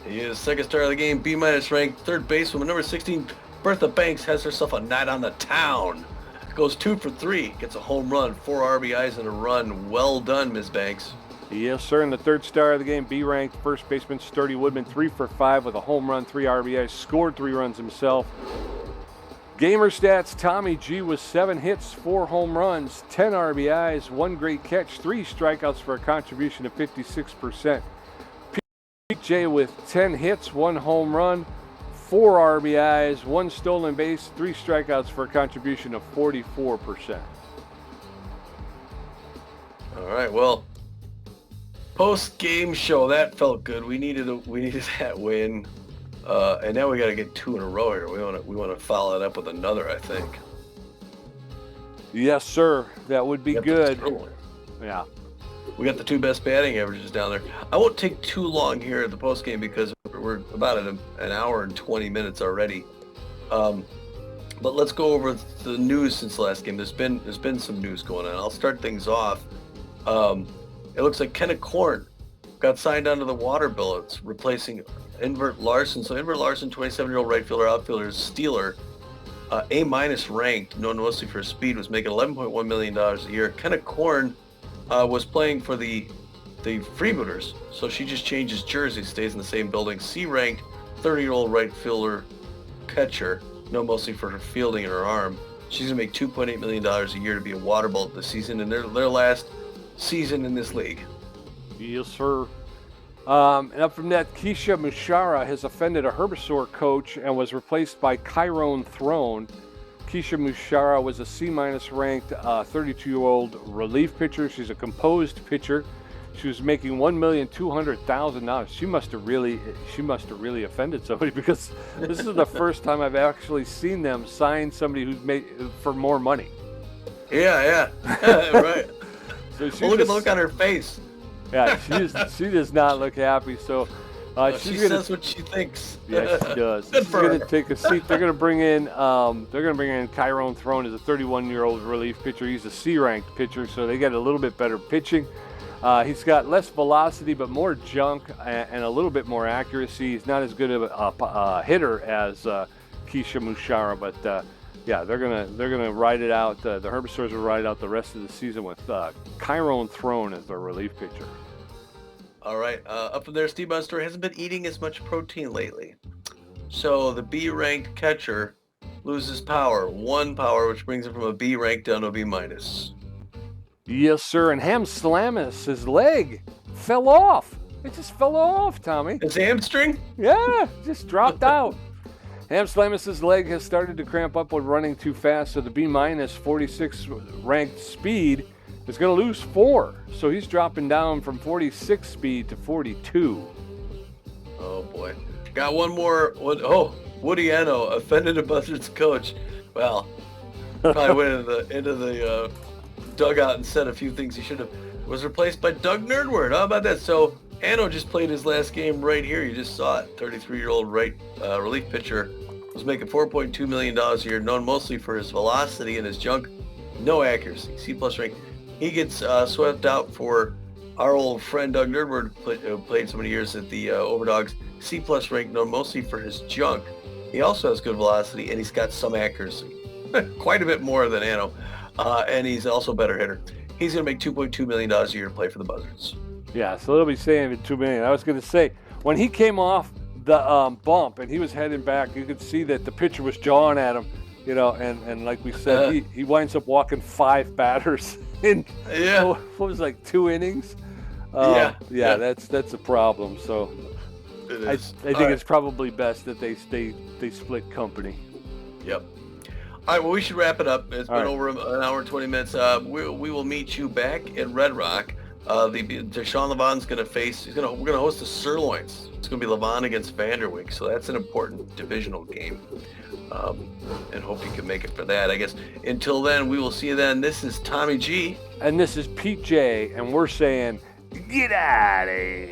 He is second star of the game, B-minus ranked third basewoman, number 16, Bertha Banks, has herself a night on the town. Goes 2 for 3, gets a home run, 4 RBIs and a run. Well done, Ms. Banks. Yes, sir. And the third star of the game, B-ranked first baseman Sturdy Woodman, 3 for 5 with a home run, 3 RBIs, scored 3 runs himself. Gamer stats, Tommy G with 7 hits, 4 home runs, 10 RBIs, 1 great catch, 3 strikeouts for a contribution of 56%. Pete J with 10 hits, 1 home run, 4 RBIs, 1 stolen base, 3 strikeouts for a contribution of 44%. All right, well, post-game show, that felt good. We needed that win, and now we got to get 2 in a row here. We want to follow it up with another, I think. Yes, sir. That would be good. Yeah. We got the 2 best batting averages down there. I won't take too long here at the post-game because we're about at an hour and 20 minutes already. But let's go over the news since the last game. There's been some news going on. I'll start things off. It looks like Kenneth Korn got signed onto the water billets, replacing Invert Larson. So Invert Larson, 27-year-old right fielder, outfielder, stealer, A- ranked, known mostly for his speed, was making $11.1 million a year. Kenneth Korn was playing for the Freebooters, so she just changes jersey, stays in the same building. C-ranked, 30-year-old right fielder, catcher, known mostly for her fielding and her arm. She's going to make $2.8 million a year to be a water bullet this season, and their last season in this league. Yes, sir. And up from that, Keisha Mushara has offended a Herbivore coach and was replaced by Chiron Throne. Keisha Mushara was a C- ranked 32-year-old relief pitcher. She's a composed pitcher. She was making $1,200,000. She must have really offended somebody, because this is the first time I've actually seen them sign somebody who's made for more money. Yeah, right. So Well, look at the look on her face. Yeah, she does not look happy. So She says what she thinks. Yeah, she does. Good She's for going her. to take a seat. They're going to bring in Chiron Throne as a 31-year-old relief pitcher. He's a C-ranked pitcher, so they get a little bit better pitching. He's got less velocity, but more junk and a little bit more accuracy. He's not as good of a hitter as Keisha Mushara, but yeah, they're gonna ride it out. The Herbivores will ride out the rest of the season with Chiron Throne as their relief pitcher. All right, up from there, Steve Munster hasn't been eating as much protein lately. So the B-ranked catcher loses one power, which brings him from a B rank down to a B-. Yes, sir. And Ham Slamus, his leg fell off. It just fell off, Tommy. His hamstring? Yeah, just dropped out. Ham Slamus's leg has started to cramp up when running too fast, so the B- 46 ranked speed is going to lose 4. So he's dropping down from 46 speed to 42. Oh, boy. Got one more. Oh, Woody Eno offended a Buzzards coach. Well, probably went into the dugout and said a few things he should have. Was replaced by Doug Nerdward. How about that? So Eno just played his last game right here. You just saw it. 33-year-old relief pitcher was making $4.2 million a year, known mostly for his velocity and his junk. No accuracy. C+ rank. He gets swept out for our old friend Doug Nerdward, who played so many years at the Overdogs. C+ rank, known mostly for his junk. He also has good velocity, and he's got some accuracy. Quite a bit more than Eno. And he's also a better hitter. He's going to make $2.2 million a year to play for the Buzzards. Yeah, so they'll be saving $2 million. I was going to say, when he came off the bump and he was heading back, you could see that the pitcher was jawing at him, and like we said, he winds up walking 5 batters in, what was it, like 2 innings? Yeah, that's a problem. So I think it's probably best that they split company. Yep. All right, well, we should wrap it up. It's been right. over an hour and 20 minutes. We will meet you back in Red Rock. Deshaun Levon's going to face. We're going to host the Sirloins. It's going to be Levon against Vanderwijk, so that's an important divisional game. And hope you can make it for that. I guess until then, we will see you then. This is Tommy G. And this is Pete J. And we're saying, get out of here.